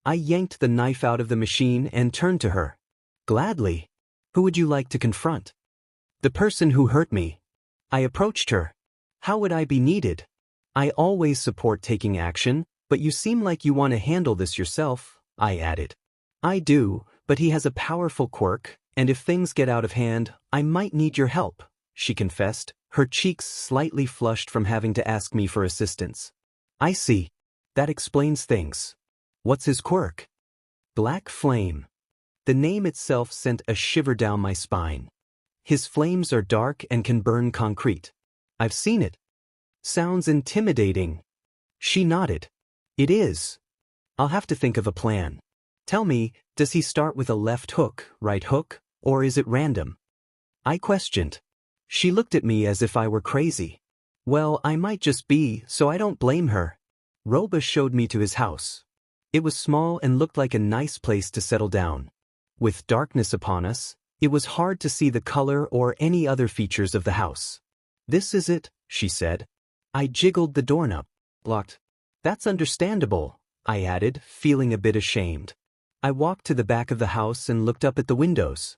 I yanked the knife out of the machine and turned to her. Gladly. Who would you like to confront? The person who hurt me. I approached her. How would I be needed? I always support taking action, but you seem like you want to handle this yourself, I added. I do, but he has a powerful quirk, and if things get out of hand, I might need your help, she confessed, her cheeks slightly flushed from having to ask me for assistance. I see. That explains things. What's his quirk? Black Flame. The name itself sent a shiver down my spine. His flames are dark and can burn concrete. I've seen it. Sounds intimidating. She nodded. It is. I'll have to think of a plan. Tell me, does he start with a left hook, right hook, or is it random? I questioned. She looked at me as if I were crazy. Well, I might just be, so I don't blame her. Roba showed me to his house. It was small and looked like a nice place to settle down. With darkness upon us, it was hard to see the color or any other features of the house. This is it, she said. I jiggled the doorknob. Locked. That's understandable, I added, feeling a bit ashamed. I walked to the back of the house and looked up at the windows.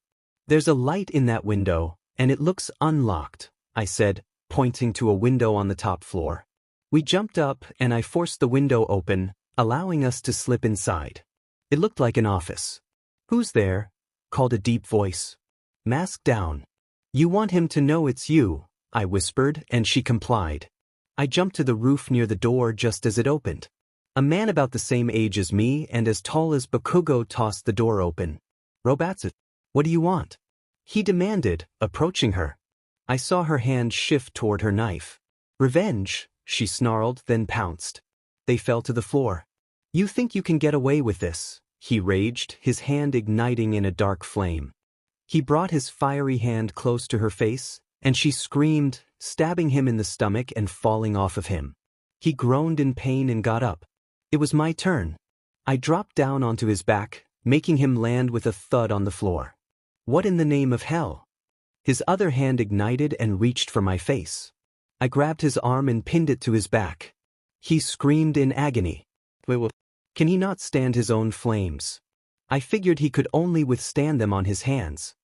There's a light in that window, and it looks unlocked, I said, pointing to a window on the top floor. We jumped up and I forced the window open, allowing us to slip inside. It looked like an office. Who's there? Called a deep voice. Mask down. You want him to know it's you, I whispered, and she complied. I jumped to the roof near the door just as it opened. A man about the same age as me and as tall as Bakugo tossed the door open. Robatsu, what do you want? He demanded, approaching her. I saw her hand shift toward her knife. Revenge, she snarled, then pounced. They fell to the floor. You think you can get away with this? He raged, his hand igniting in a dark flame. He brought his fiery hand close to her face, and she screamed, stabbing him in the stomach and falling off of him. He groaned in pain and got up. It was my turn. I dropped down onto his back, making him land with a thud on the floor. What in the name of hell? His other hand ignited and reached for my face. I grabbed his arm and pinned it to his back. He screamed in agony. Can he not stand his own flames? I figured he could only withstand them on his hands.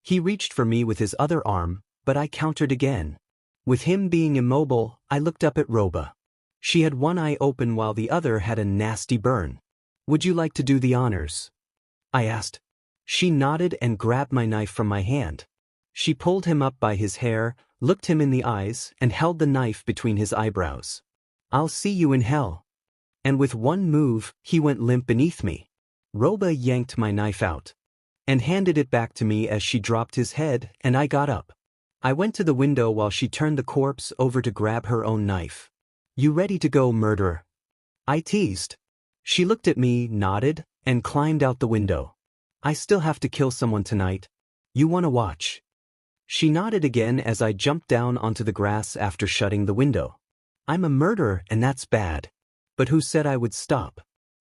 He reached for me with his other arm, but I countered again. With him being immobile, I looked up at Roba. She had one eye open while the other had a nasty burn. Would you like to do the honors? I asked. She nodded and grabbed my knife from my hand. She pulled him up by his hair, looked him in the eyes, and held the knife between his eyebrows. I'll see you in hell. And with one move, he went limp beneath me. Roba yanked my knife out and handed it back to me as she dropped his head, and I got up. I went to the window while she turned the corpse over to grab her own knife. You ready to go, murderer? I teased. She looked at me, nodded, and climbed out the window. I still have to kill someone tonight. You want to watch? She nodded again as I jumped down onto the grass after shutting the window. I'm a murderer and that's bad. But who said I would stop?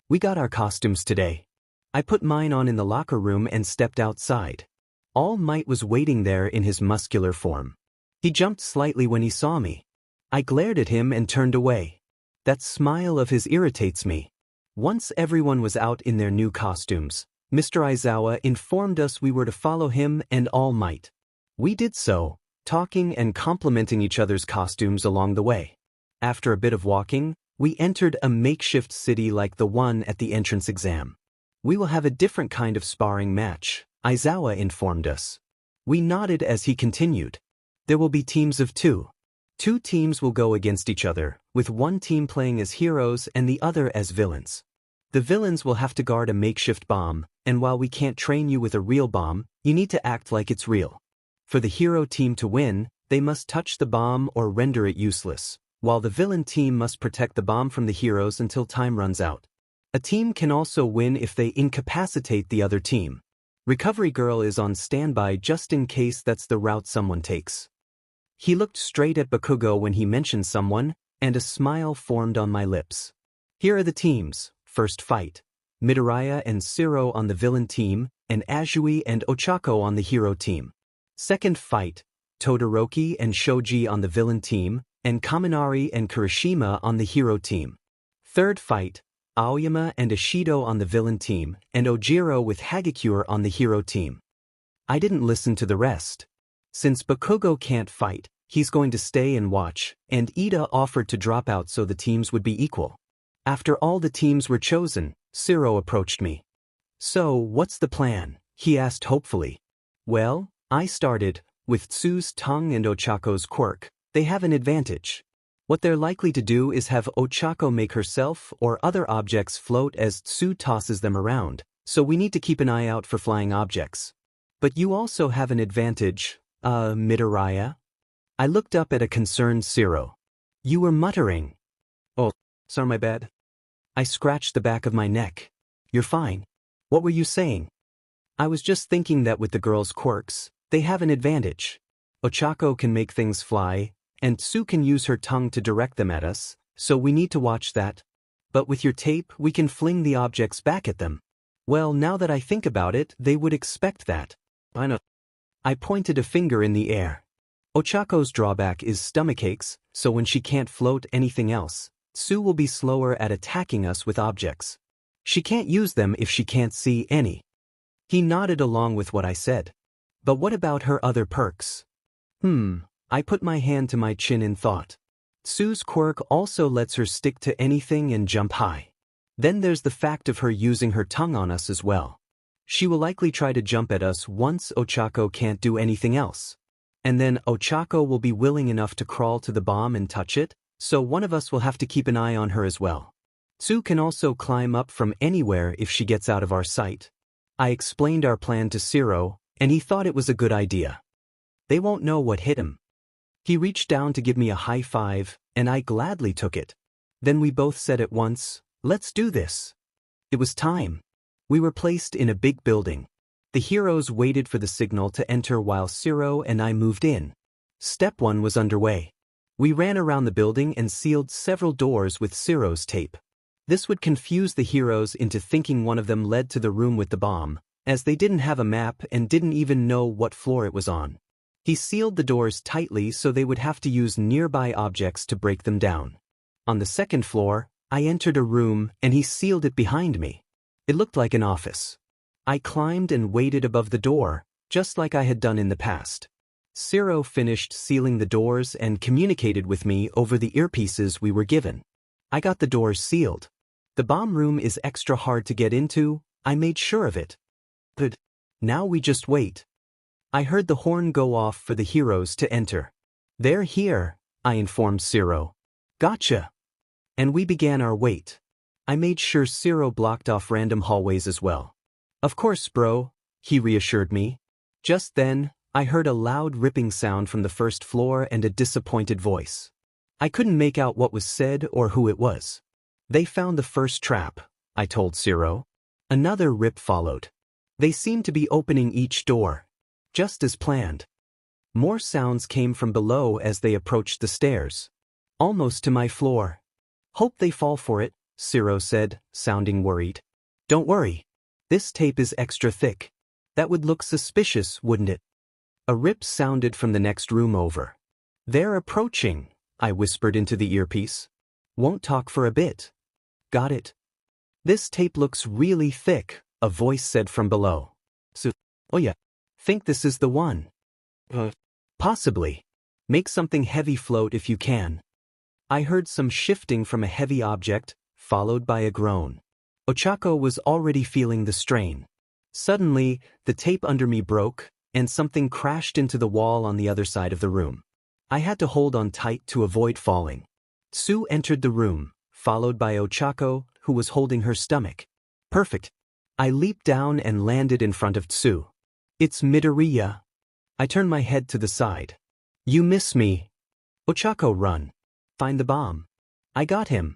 We got our costumes today. I put mine on in the locker room and stepped outside. All Might was waiting there in his muscular form. He jumped slightly when he saw me. I glared at him and turned away. That smile of his irritates me. Once everyone was out in their new costumes, Mr. Aizawa informed us we were to follow him and All Might. We did so, talking and complimenting each other's costumes along the way. After a bit of walking, we entered a makeshift city like the one at the entrance exam. We will have a different kind of sparring match, Aizawa informed us. We nodded as he continued. There will be teams of two. 2 teams will go against each other, with one team playing as heroes and the other as villains. The villains will have to guard a makeshift bomb, and while we can't train you with a real bomb, you need to act like it's real. For the hero team to win, they must touch the bomb or render it useless, while the villain team must protect the bomb from the heroes until time runs out. A team can also win if they incapacitate the other team. Recovery Girl is on standby just in case that's the route someone takes. He looked straight at Bakugo when he mentioned someone, and a smile formed on my lips. Here are the teams. First fight. Midoriya and Shiro on the villain team, and Azui and Ochako on the hero team. Second fight. Todoroki and Shoji on the villain team, and Kaminari and Kirishima on the hero team. Third fight. Aoyama and Ishido on the villain team, and Ojiro with Hagakure on the hero team. I didn't listen to the rest. Since Bakugo can't fight, he's going to stay and watch, and Ida offered to drop out so the teams would be equal. After all the teams were chosen, Shiro approached me. So, what's the plan? He asked hopefully. Well, I started, with Tsu's tongue and Ochako's quirk, they have an advantage. What they're likely to do is have Ochako make herself or other objects float as Tsu tosses them around, so we need to keep an eye out for flying objects. But you also have an advantage, Midoriya? I looked up at a concerned Shiro. You were muttering. Oh, sorry, my bad. I scratched the back of my neck. You're fine. What were you saying? I was just thinking that with the girls' quirks, they have an advantage. Ochako can make things fly, and Tsu can use her tongue to direct them at us, so we need to watch that. But with your tape, we can fling the objects back at them. Well, now that I think about it, they would expect that. I know. I pointed a finger in the air. Ochako's drawback is stomachaches, so when she can't float anything else, Tsu will be slower at attacking us with objects. She can't use them if she can't see any. He nodded along with what I said. But what about her other perks? I put my hand to my chin in thought. Tsu's quirk also lets her stick to anything and jump high. Then there's the fact of her using her tongue on us as well. She will likely try to jump at us once Ochako can't do anything else. And then Ochako will be willing enough to crawl to the bomb and touch it, so one of us will have to keep an eye on her as well. Tsu can also climb up from anywhere if she gets out of our sight. I explained our plan to Shiro, and he thought it was a good idea. They won't know what hit him. He reached down to give me a high five, and I gladly took it. Then we both said at once, "Let's do this." It was time. We were placed in a big building. The heroes waited for the signal to enter while Shiro and I moved in. Step 1 was underway. We ran around the building and sealed several doors with Shiro's tape. This would confuse the heroes into thinking one of them led to the room with the bomb, as they didn't have a map and didn't even know what floor it was on. He sealed the doors tightly so they would have to use nearby objects to break them down. On the second floor, I entered a room and he sealed it behind me. It looked like an office. I climbed and waited above the door, just like I had done in the past. Shiro finished sealing the doors and communicated with me over the earpieces we were given. I got the doors sealed. The bomb room is extra hard to get into, I made sure of it. But now we just wait. I heard the horn go off for the heroes to enter. They're here, I informed Shiro. Gotcha. And we began our wait. I made sure Shiro blocked off random hallways as well. Of course, bro, he reassured me. Just then, I heard a loud ripping sound from the first floor and a disappointed voice. I couldn't make out what was said or who it was. They found the first trap, I told Shiro. Another rip followed. They seemed to be opening each door. Just as planned. More sounds came from below as they approached the stairs. Almost to my floor. Hope they fall for it, Shiro said, sounding worried. Don't worry. This tape is extra thick. That would look suspicious, wouldn't it? A rip sounded from the next room over. They're approaching, I whispered into the earpiece. Won't talk for a bit. Got it. This tape looks really thick, a voice said from below. So, oh yeah, think this is the one? Possibly. Make something heavy float if you can. I heard some shifting from a heavy object, followed by a groan. Ochako was already feeling the strain. Suddenly, the tape under me broke, and something crashed into the wall on the other side of the room. I had to hold on tight to avoid falling. Tsu entered the room, followed by Ochako, who was holding her stomach. Perfect. I leaped down and landed in front of Tsu. It's Midoriya. I turned my head to the side. You miss me. Ochako, run. Find the bomb. I got him.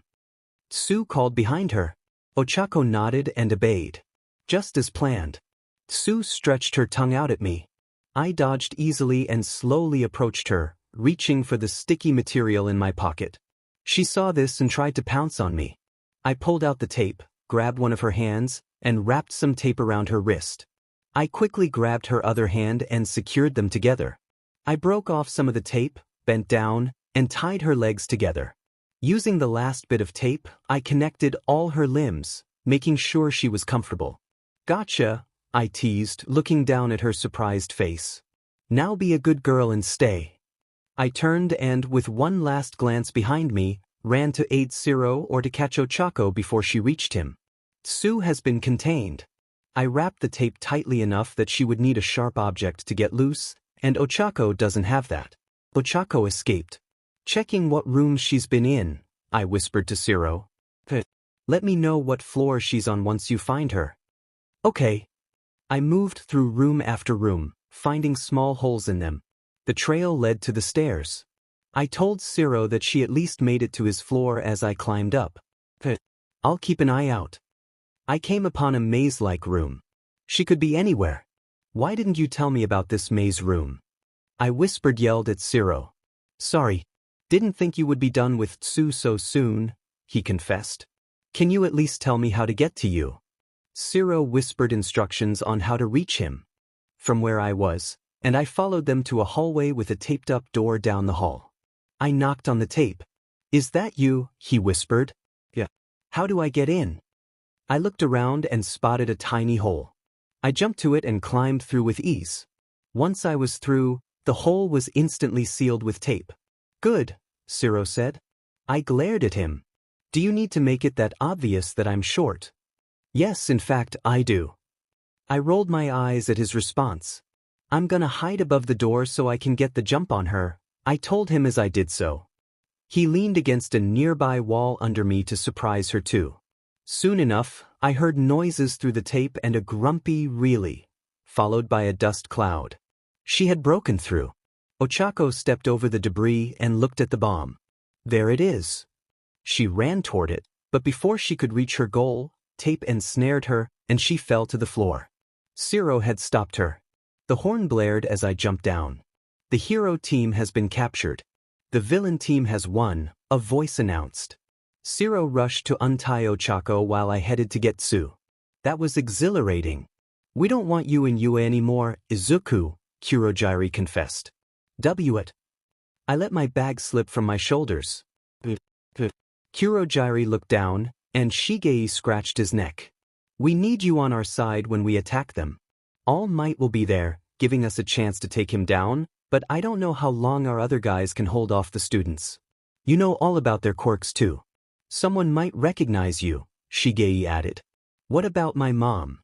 Tsu called behind her. Ochako nodded and obeyed. Just as planned. Tsu stretched her tongue out at me. I dodged easily and slowly approached her, reaching for the sticky material in my pocket. She saw this and tried to pounce on me. I pulled out the tape, grabbed one of her hands, and wrapped some tape around her wrist. I quickly grabbed her other hand and secured them together. I broke off some of the tape, bent down, and tied her legs together. Using the last bit of tape, I connected all her limbs, making sure she was comfortable. Gotcha, I teased, looking down at her surprised face. Now be a good girl and stay. I turned and, with one last glance behind me, ran to aid Shiro or to catch Ochako before she reached him. Tsu has been contained. I wrapped the tape tightly enough that she would need a sharp object to get loose, and Ochako doesn't have that. Ochako escaped. Checking what rooms she's been in, I whispered to Shiro. Let me know what floor she's on once you find her. Okay. I moved through room after room, finding small holes in them. The trail led to the stairs. I told Shiro that she at least made it to his floor as I climbed up. I'll keep an eye out. I came upon a maze-like room. She could be anywhere. Why didn't you tell me about this maze room? I yelled at Shiro. Sorry. Didn't think you would be done with Tsu so soon, he confessed. Can you at least tell me how to get to you? Shiro whispered instructions on how to reach him. From where I was, and I followed them to a hallway with a taped-up door down the hall. I knocked on the tape. Is that you? He whispered. Yeah. How do I get in? I looked around and spotted a tiny hole. I jumped to it and climbed through with ease. Once I was through, the hole was instantly sealed with tape. Good, Shiro said. I glared at him. Do you need to make it that obvious that I'm short? Yes, in fact, I do. I rolled my eyes at his response. I'm gonna hide above the door so I can get the jump on her, I told him as I did so. He leaned against a nearby wall under me to surprise her too. Soon enough, I heard noises through the tape and a grumpy really, followed by a dust cloud. She had broken through. Ochako stepped over the debris and looked at the bomb. There it is. She ran toward it, but before she could reach her goal, tape ensnared her, and she fell to the floor. Shiro had stopped her. The horn blared as I jumped down. The hero team has been captured. The villain team has won, a voice announced. Shiro rushed to untie Ochako while I headed to get Tsu. That was exhilarating. We don't want you in UA anymore, Izuku, Kurogiri confessed. It. I let my bag slip from my shoulders. Kurogiri looked down, and Shigei scratched his neck. We need you on our side when we attack them. All Might will be there, giving us a chance to take him down, but I don't know how long our other guys can hold off the students. You know all about their quirks too. Someone might recognize you, Shigei added. What about my mom?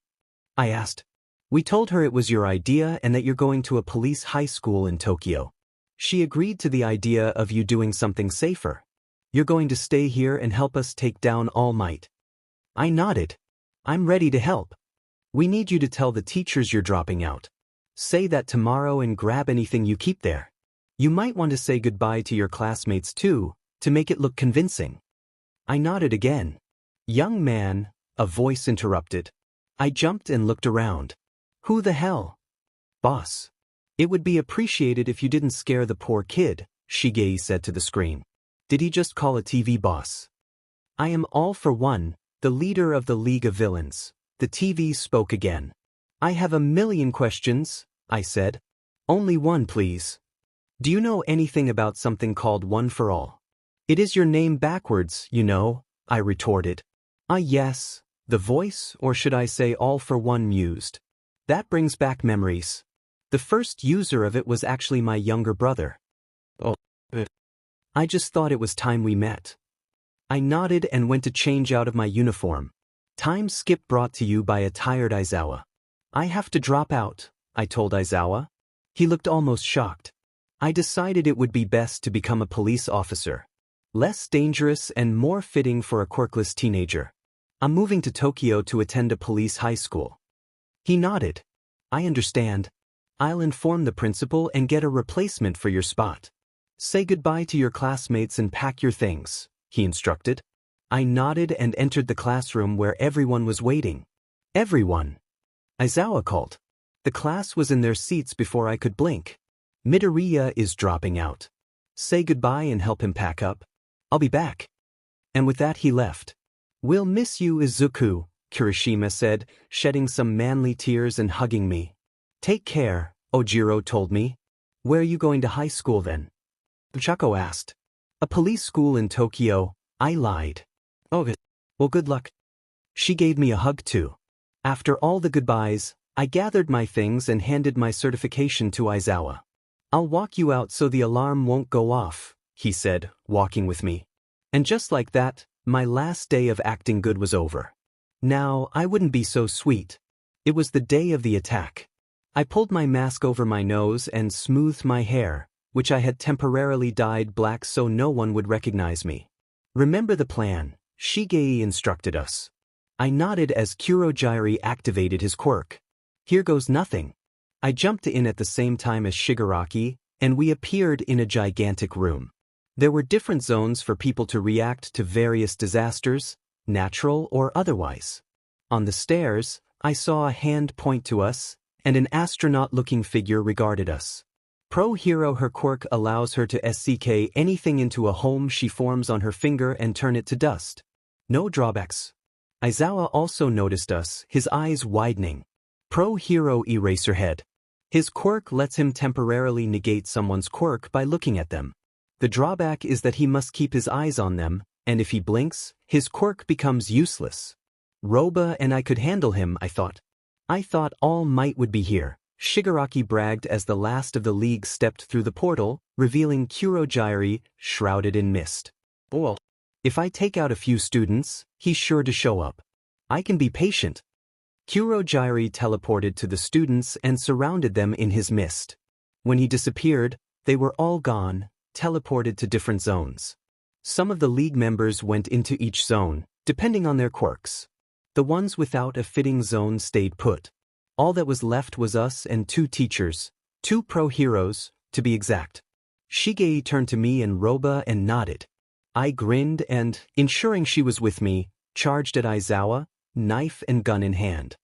I asked. We told her it was your idea and that you're going to a police high school in Tokyo. She agreed to the idea of you doing something safer. You're going to stay here and help us take down All Might. I nodded. I'm ready to help. We need you to tell the teachers you're dropping out. Say that tomorrow and grab anything you keep there. You might want to say goodbye to your classmates too, to make it look convincing. I nodded again. Young man, a voice interrupted. I jumped and looked around. Who the hell? Boss. It would be appreciated if you didn't scare the poor kid, Shigei said to the screen. Did he just call a TV boss? I am all for one, the leader of the League of Villains. The TV spoke again. I have a million questions, I said. Only one, please. Do you know anything about something called One for All? It is your name backwards, you know, I retorted. Yes, The voice, or should I say all for one, mused. That brings back memories. The first user of it was actually my younger brother. Oh. I just thought it was time we met. I nodded and went to change out of my uniform. Time skip brought to you by a tired Aizawa. I have to drop out, I told Aizawa. He looked almost shocked. I decided it would be best to become a police officer. Less dangerous and more fitting for a quirkless teenager. I'm moving to Tokyo to attend a police high school. He nodded. I understand. I'll inform the principal and get a replacement for your spot. Say goodbye to your classmates and pack your things, he instructed. I nodded and entered the classroom where everyone was waiting. Everyone. Aizawa called. The class was in their seats before I could blink. Midoriya is dropping out. Say goodbye and help him pack up. I'll be back. And with that he left. We'll miss you, Izuku, Kirishima said, shedding some manly tears and hugging me. Take care, Ojiro told me. Where are you going to high school then? Chako asked. A police school in Tokyo, I lied. Oh, well, good luck. She gave me a hug too. After all the goodbyes, I gathered my things and handed my certification to Aizawa. I'll walk you out so the alarm won't go off, he said, walking with me. And just like that, my last day of acting good was over. Now, I wouldn't be so sweet. It was the day of the attack. I pulled my mask over my nose and smoothed my hair, which I had temporarily dyed black so no one would recognize me. Remember the plan, Shigei instructed us. I nodded as Kurogyari activated his quirk. Here goes nothing. I jumped in at the same time as Shigaraki, and we appeared in a gigantic room. There were different zones for people to react to various disasters, natural or otherwise. On the stairs, I saw a hand point to us, and an astronaut-looking figure regarded us. Pro Hero, her quirk allows her to SCK anything into a home she forms on her finger and turn it to dust. No drawbacks. Aizawa also noticed us, his eyes widening. Pro Hero Eraserhead. His quirk lets him temporarily negate someone's quirk by looking at them. The drawback is that he must keep his eyes on them, and if he blinks, his quirk becomes useless. Roba and I could handle him, I thought. I thought All Might would be here, Shigaraki bragged as the last of the league stepped through the portal, revealing Kurogyari, shrouded in mist. Well, if I take out a few students, he's sure to show up. I can be patient. Kurogyari teleported to the students and surrounded them in his mist. When he disappeared, they were all gone, teleported to different zones. Some of the league members went into each zone, depending on their quirks. The ones without a fitting zone stayed put. All that was left was us and 2 teachers, 2 pro heroes, to be exact. Shigei turned to me and Roba and nodded. I grinned and, ensuring she was with me, charged at Aizawa, knife and gun in hand.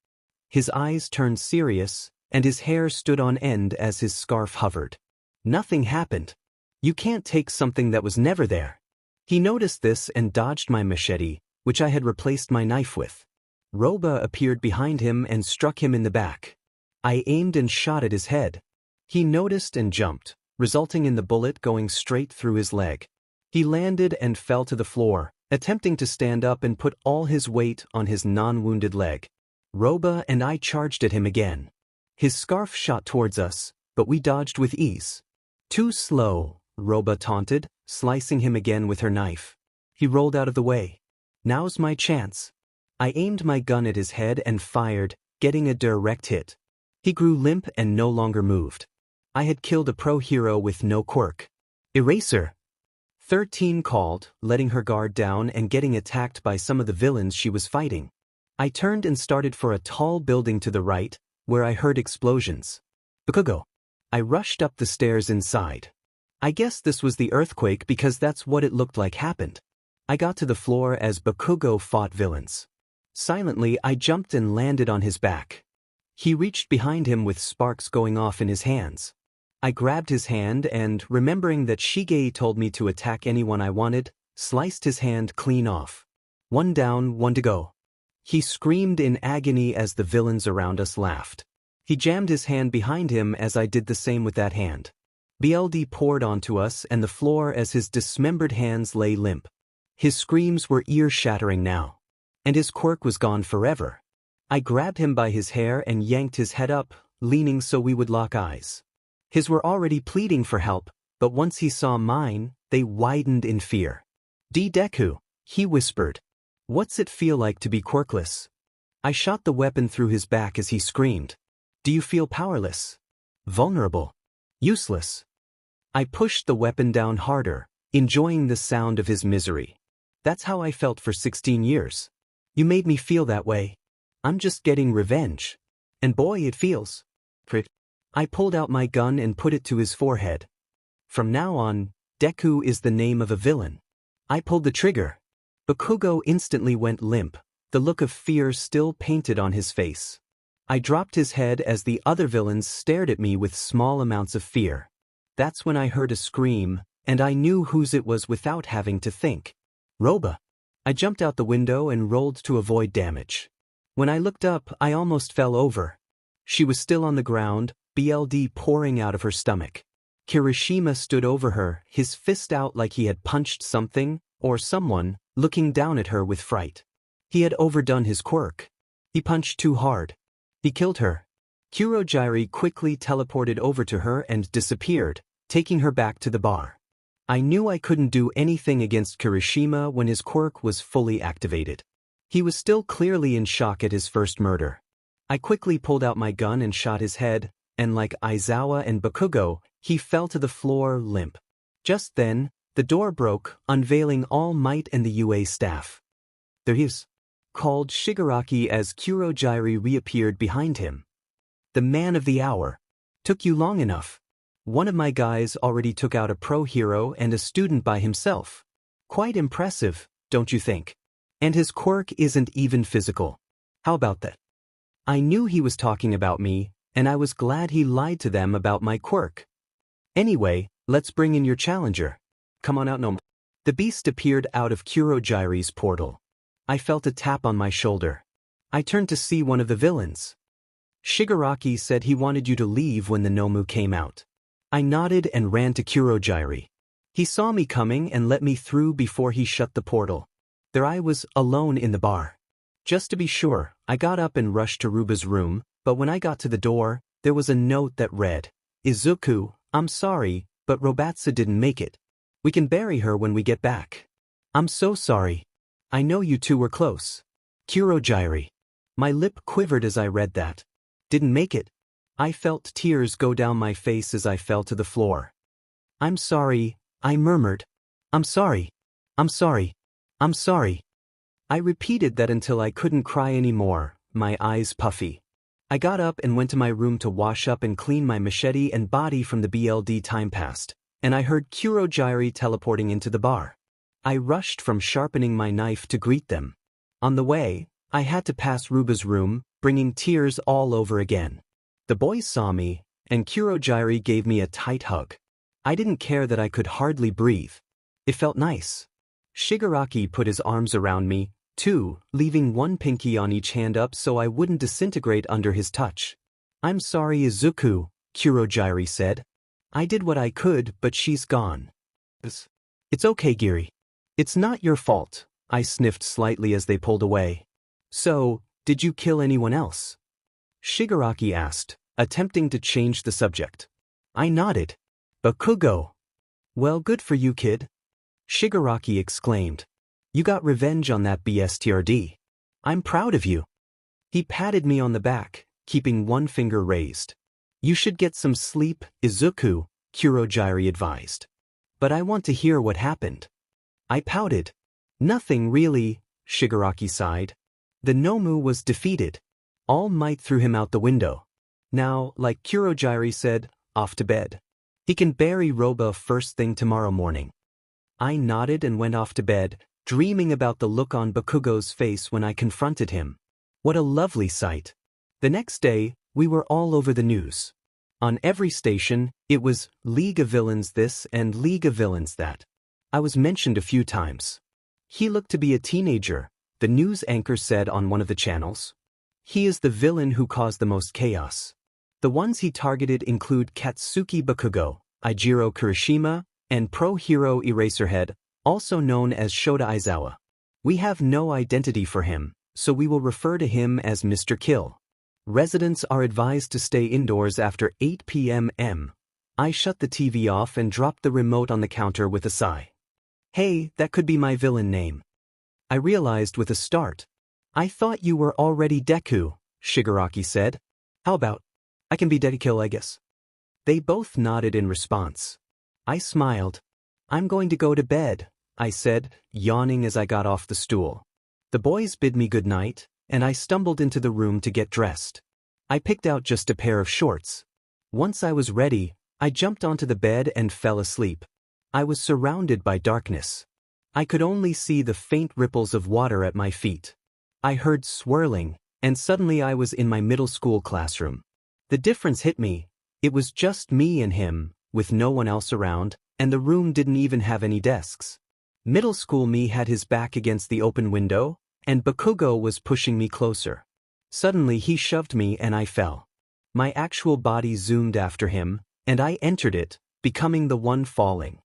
His eyes turned serious, and his hair stood on end as his scarf hovered. Nothing happened. You can't take something that was never there. He noticed this and dodged my machete, which I had replaced my knife with. Roba appeared behind him and struck him in the back. I aimed and shot at his head. He noticed and jumped, resulting in the bullet going straight through his leg. He landed and fell to the floor, attempting to stand up and put all his weight on his non-wounded leg. Roba and I charged at him again. His scarf shot towards us, but we dodged with ease. Too slow, Roba taunted, slicing him again with her knife. He rolled out of the way. Now's my chance. I aimed my gun at his head and fired, getting a direct hit. He grew limp and no longer moved. I had killed a pro hero with no quirk. Eraser! 13 called, letting her guard down and getting attacked by some of the villains she was fighting. I turned and started for a tall building to the right, where I heard explosions. Bakugo! I rushed up the stairs inside. I guess this was the earthquake because that's what it looked like happened. I got to the floor as Bakugo fought villains. Silently, I jumped and landed on his back. He reached behind him with sparks going off in his hands. I grabbed his hand and, remembering that Shigei told me to attack anyone I wanted, sliced his hand clean off. 1 down, 1 to go. He screamed in agony as the villains around us laughed. He jammed his hand behind him as I did the same with that hand. BLD poured onto us and the floor as his dismembered hands lay limp. His screams were ear-shattering now. And his quirk was gone forever. I grabbed him by his hair and yanked his head up, leaning so we would lock eyes. His were already pleading for help, but once he saw mine, they widened in fear. Deku, he whispered. What's it feel like to be quirkless? I shot the weapon through his back as he screamed. Do you feel powerless? Vulnerable? Useless? I pushed the weapon down harder, enjoying the sound of his misery. That's how I felt for 16 years. You made me feel that way. I'm just getting revenge. And boy, it feels. I pulled out my gun and put it to his forehead. From now on, Deku is the name of a villain. I pulled the trigger. Bakugo instantly went limp, the look of fear still painted on his face. I dropped his head as the other villains stared at me with small amounts of fear. That's when I heard a scream, and I knew whose it was without having to think. Roba. I jumped out the window and rolled to avoid damage. When I looked up, I almost fell over. She was still on the ground, blood pouring out of her stomach. Kirishima stood over her, his fist out like he had punched something, or someone, looking down at her with fright. He had overdone his quirk. He punched too hard. He killed her. Kurogiri quickly teleported over to her and disappeared, taking her back to the bar. I knew I couldn't do anything against Kirishima when his quirk was fully activated. He was still clearly in shock at his first murder. I quickly pulled out my gun and shot his head, and like Aizawa and Bakugo, he fell to the floor limp. Just then, the door broke, unveiling All Might and the UA staff. There he is, called Shigaraki as Kurogiri reappeared behind him. The man of the hour. Took you long enough. One of my guys already took out a pro hero and a student by himself. Quite impressive, don't you think? And his quirk isn't even physical. How about that? I knew he was talking about me, and I was glad he lied to them about my quirk. Anyway, let's bring in your challenger. Come on out, no. The beast appeared out of Kurogiri's portal. I felt a tap on my shoulder. I turned to see one of the villains. Shigaraki said he wanted you to leave when the Nomu came out. I nodded and ran to Kurogiri. He saw me coming and let me through before he shut the portal. There I was, alone in the bar. Just to be sure, I got up and rushed to Ruba's room, but when I got to the door, there was a note that read, Izuku, I'm sorry, but Robatsu didn't make it. We can bury her when we get back. I'm so sorry. I know you two were close. Kurogiri. My lip quivered as I read that. Didn't make it. I felt tears go down my face as I fell to the floor. I'm sorry, I murmured. I'm sorry. I'm sorry. I'm sorry. I repeated that until I couldn't cry anymore, my eyes puffy. I got up and went to my room to wash up and clean my machete and body from the BLD time passed, and I heard Kurogiri teleporting into the bar. I rushed from sharpening my knife to greet them. On the way, I had to pass Ruba's room, bringing tears all over again. The boys saw me, and Kurogiri gave me a tight hug. I didn't care that I could hardly breathe. It felt nice. Shigaraki put his arms around me, too, leaving one pinky on each hand up so I wouldn't disintegrate under his touch. I'm sorry, Izuku, Kurogiri said. I did what I could, but she's gone. It's okay, Giri. It's not your fault, I sniffed slightly as they pulled away. So, did you kill anyone else? Shigaraki asked, attempting to change the subject. I nodded. Bakugo. Well, good for you, kid. Shigaraki exclaimed. You got revenge on that BSTRD. I'm proud of you. He patted me on the back, keeping one finger raised. You should get some sleep, Izuku, Kurogiri advised. But I want to hear what happened. I pouted. Nothing really, Shigaraki sighed. The Nomu was defeated. All Might threw him out the window. Now, like Kurogiri said, off to bed. He can bury Roba first thing tomorrow morning. I nodded and went off to bed, dreaming about the look on Bakugo's face when I confronted him. What a lovely sight. The next day, we were all over the news. On every station, it was League of Villains this and League of Villains that. I was mentioned a few times. He looked to be a teenager, the news anchor said on one of the channels. He is the villain who caused the most chaos. The ones he targeted include Katsuki Bakugo, Eijiro Kirishima, and pro hero Eraserhead, also known as Shota Aizawa. We have no identity for him, so we will refer to him as Mr. Kill. Residents are advised to stay indoors after 8 p.m. I shut the TV off and dropped the remote on the counter with a sigh. Hey, that could be my villain name. I realized with a start. I thought you were already Deku, Shigaraki said. How about, I can be Deku, I guess. They both nodded in response. I smiled. I'm going to go to bed, I said, yawning as I got off the stool. The boys bid me good night, and I stumbled into the room to get dressed. I picked out just a pair of shorts. Once I was ready, I jumped onto the bed and fell asleep. I was surrounded by darkness. I could only see the faint ripples of water at my feet. I heard swirling, and suddenly I was in my middle school classroom. The difference hit me. It was just me and him, with no one else around, and the room didn't even have any desks. Middle school me had his back against the open window, and Bakugo was pushing me closer. Suddenly he shoved me and I fell. My actual body zoomed after him, and I entered it, becoming the one falling.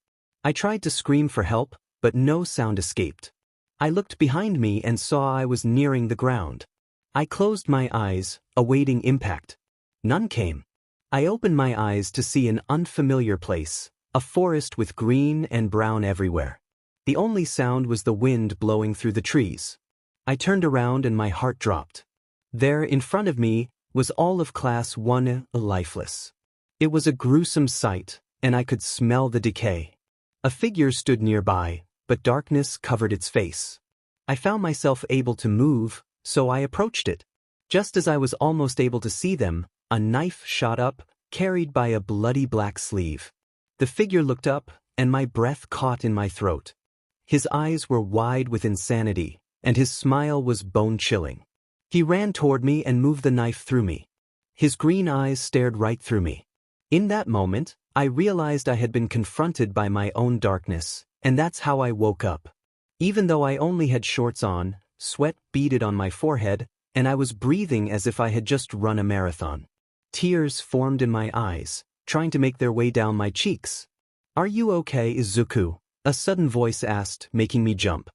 I tried to scream for help, but no sound escaped. I looked behind me and saw I was nearing the ground. I closed my eyes, awaiting impact. None came. I opened my eyes to see an unfamiliar place, a forest with green and brown everywhere. The only sound was the wind blowing through the trees. I turned around and my heart dropped. There, in front of me, was all of Class 1, lifeless. It was a gruesome sight, and I could smell the decay. A figure stood nearby, but darkness covered its face. I found myself able to move, so I approached it. Just as I was almost able to see them, a knife shot up, carried by a bloody black sleeve. The figure looked up, and my breath caught in my throat. His eyes were wide with insanity, and his smile was bone-chilling. He ran toward me and moved the knife through me. His green eyes stared right through me. In that moment, I realized I had been confronted by my own darkness, and that's how I woke up. Even though I only had shorts on, sweat beaded on my forehead, and I was breathing as if I had just run a marathon. Tears formed in my eyes, trying to make their way down my cheeks. "Are you okay, Izuku?" a sudden voice asked, making me jump.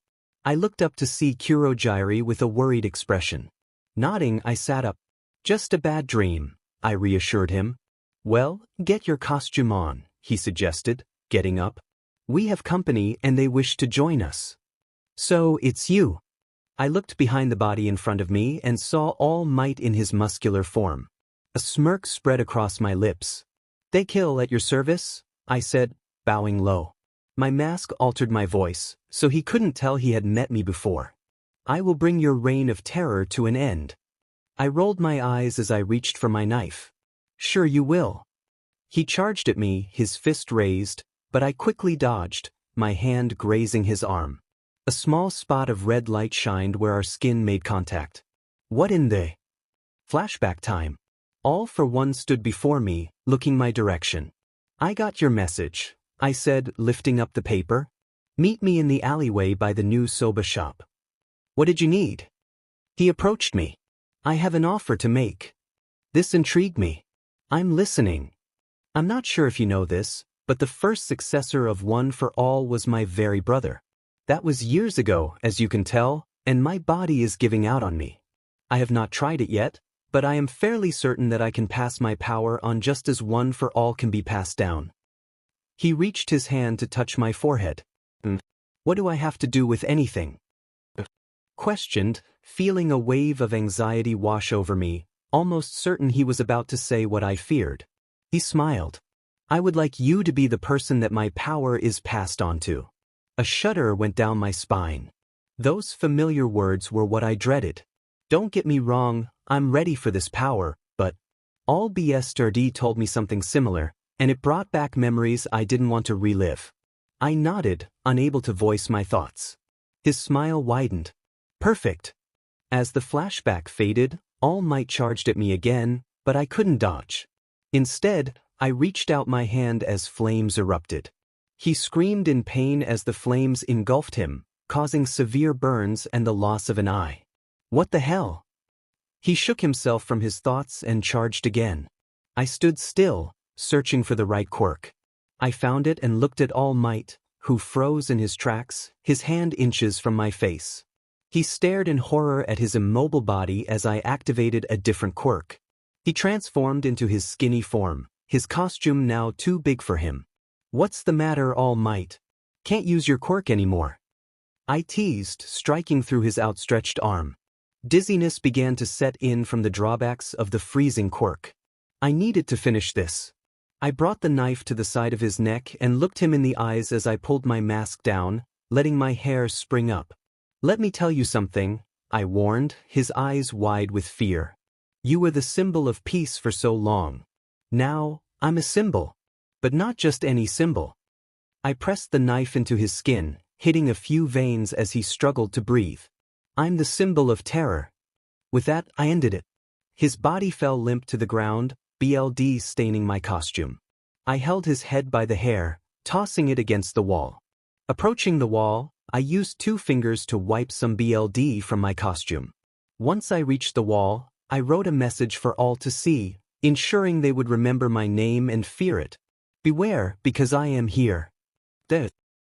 I looked up to see Kurogiri with a worried expression. Nodding, I sat up. "Just a bad dream," I reassured him. "Well, get your costume on," he suggested, getting up. "We have company and they wish to join us." "So, it's you." I looked behind the body in front of me and saw All Might in his muscular form. A smirk spread across my lips. "They kill at your service," I said, bowing low. My mask altered my voice, so he couldn't tell he had met me before. "I will bring your reign of terror to an end." I rolled my eyes as I reached for my knife. "Sure you will." He charged at me, his fist raised, but I quickly dodged, my hand grazing his arm. A small spot of red light shined where our skin made contact. What in the... Flashback time. All for One stood before me, looking my direction. "I got your message," I said, lifting up the paper. "Meet me in the alleyway by the new soba shop." "What did you need?" He approached me. "I have an offer to make." This intrigued me. "I'm listening." I'm not sure if you know this, but the first successor of One for All was my very brother. That was years ago, as you can tell, and my body is giving out on me. I have not tried it yet, but I am fairly certain that I can pass my power on just as One for All can be passed down. He reached his hand to touch my forehead. "What do I have to do with anything?" Questioned, feeling a wave of anxiety wash over me, almost certain he was about to say what I feared. He smiled. "I would like you to be the person that my power is passed on to." A shudder went down my spine. Those familiar words were what I dreaded. Don't get me wrong, I'm ready for this power, but All BSTRD told me something similar, and it brought back memories I didn't want to relive. I nodded, unable to voice my thoughts. His smile widened. "Perfect." As the flashback faded, All Might charged at me again, but I couldn't dodge. Instead, I reached out my hand as flames erupted. He screamed in pain as the flames engulfed him, causing severe burns and the loss of an eye. "What the hell?" He shook himself from his thoughts and charged again. I stood still, searching for the right quirk. I found it and looked at All Might, who froze in his tracks, his hand inches from my face. He stared in horror at his immobile body as I activated a different quirk. He transformed into his skinny form, his costume now too big for him. "What's the matter, All Might? Can't use your quirk anymore?" I teased, striking through his outstretched arm. Dizziness began to set in from the drawbacks of the freezing quirk. I needed to finish this. I brought the knife to the side of his neck and looked him in the eyes as I pulled my mask down, letting my hair spring up. "Let me tell you something," I warned, his eyes wide with fear. "You were the symbol of peace for so long. Now, I'm a symbol. But not just any symbol." I pressed the knife into his skin, hitting a few veins as he struggled to breathe. "I'm the symbol of terror." With that, I ended it. His body fell limp to the ground, blood staining my costume. I held his head by the hair, tossing it against the wall. Approaching the wall, I used 2 fingers to wipe some blood from my costume. Once I reached the wall, I wrote a message for all to see, ensuring they would remember my name and fear it. "Beware, because I am here."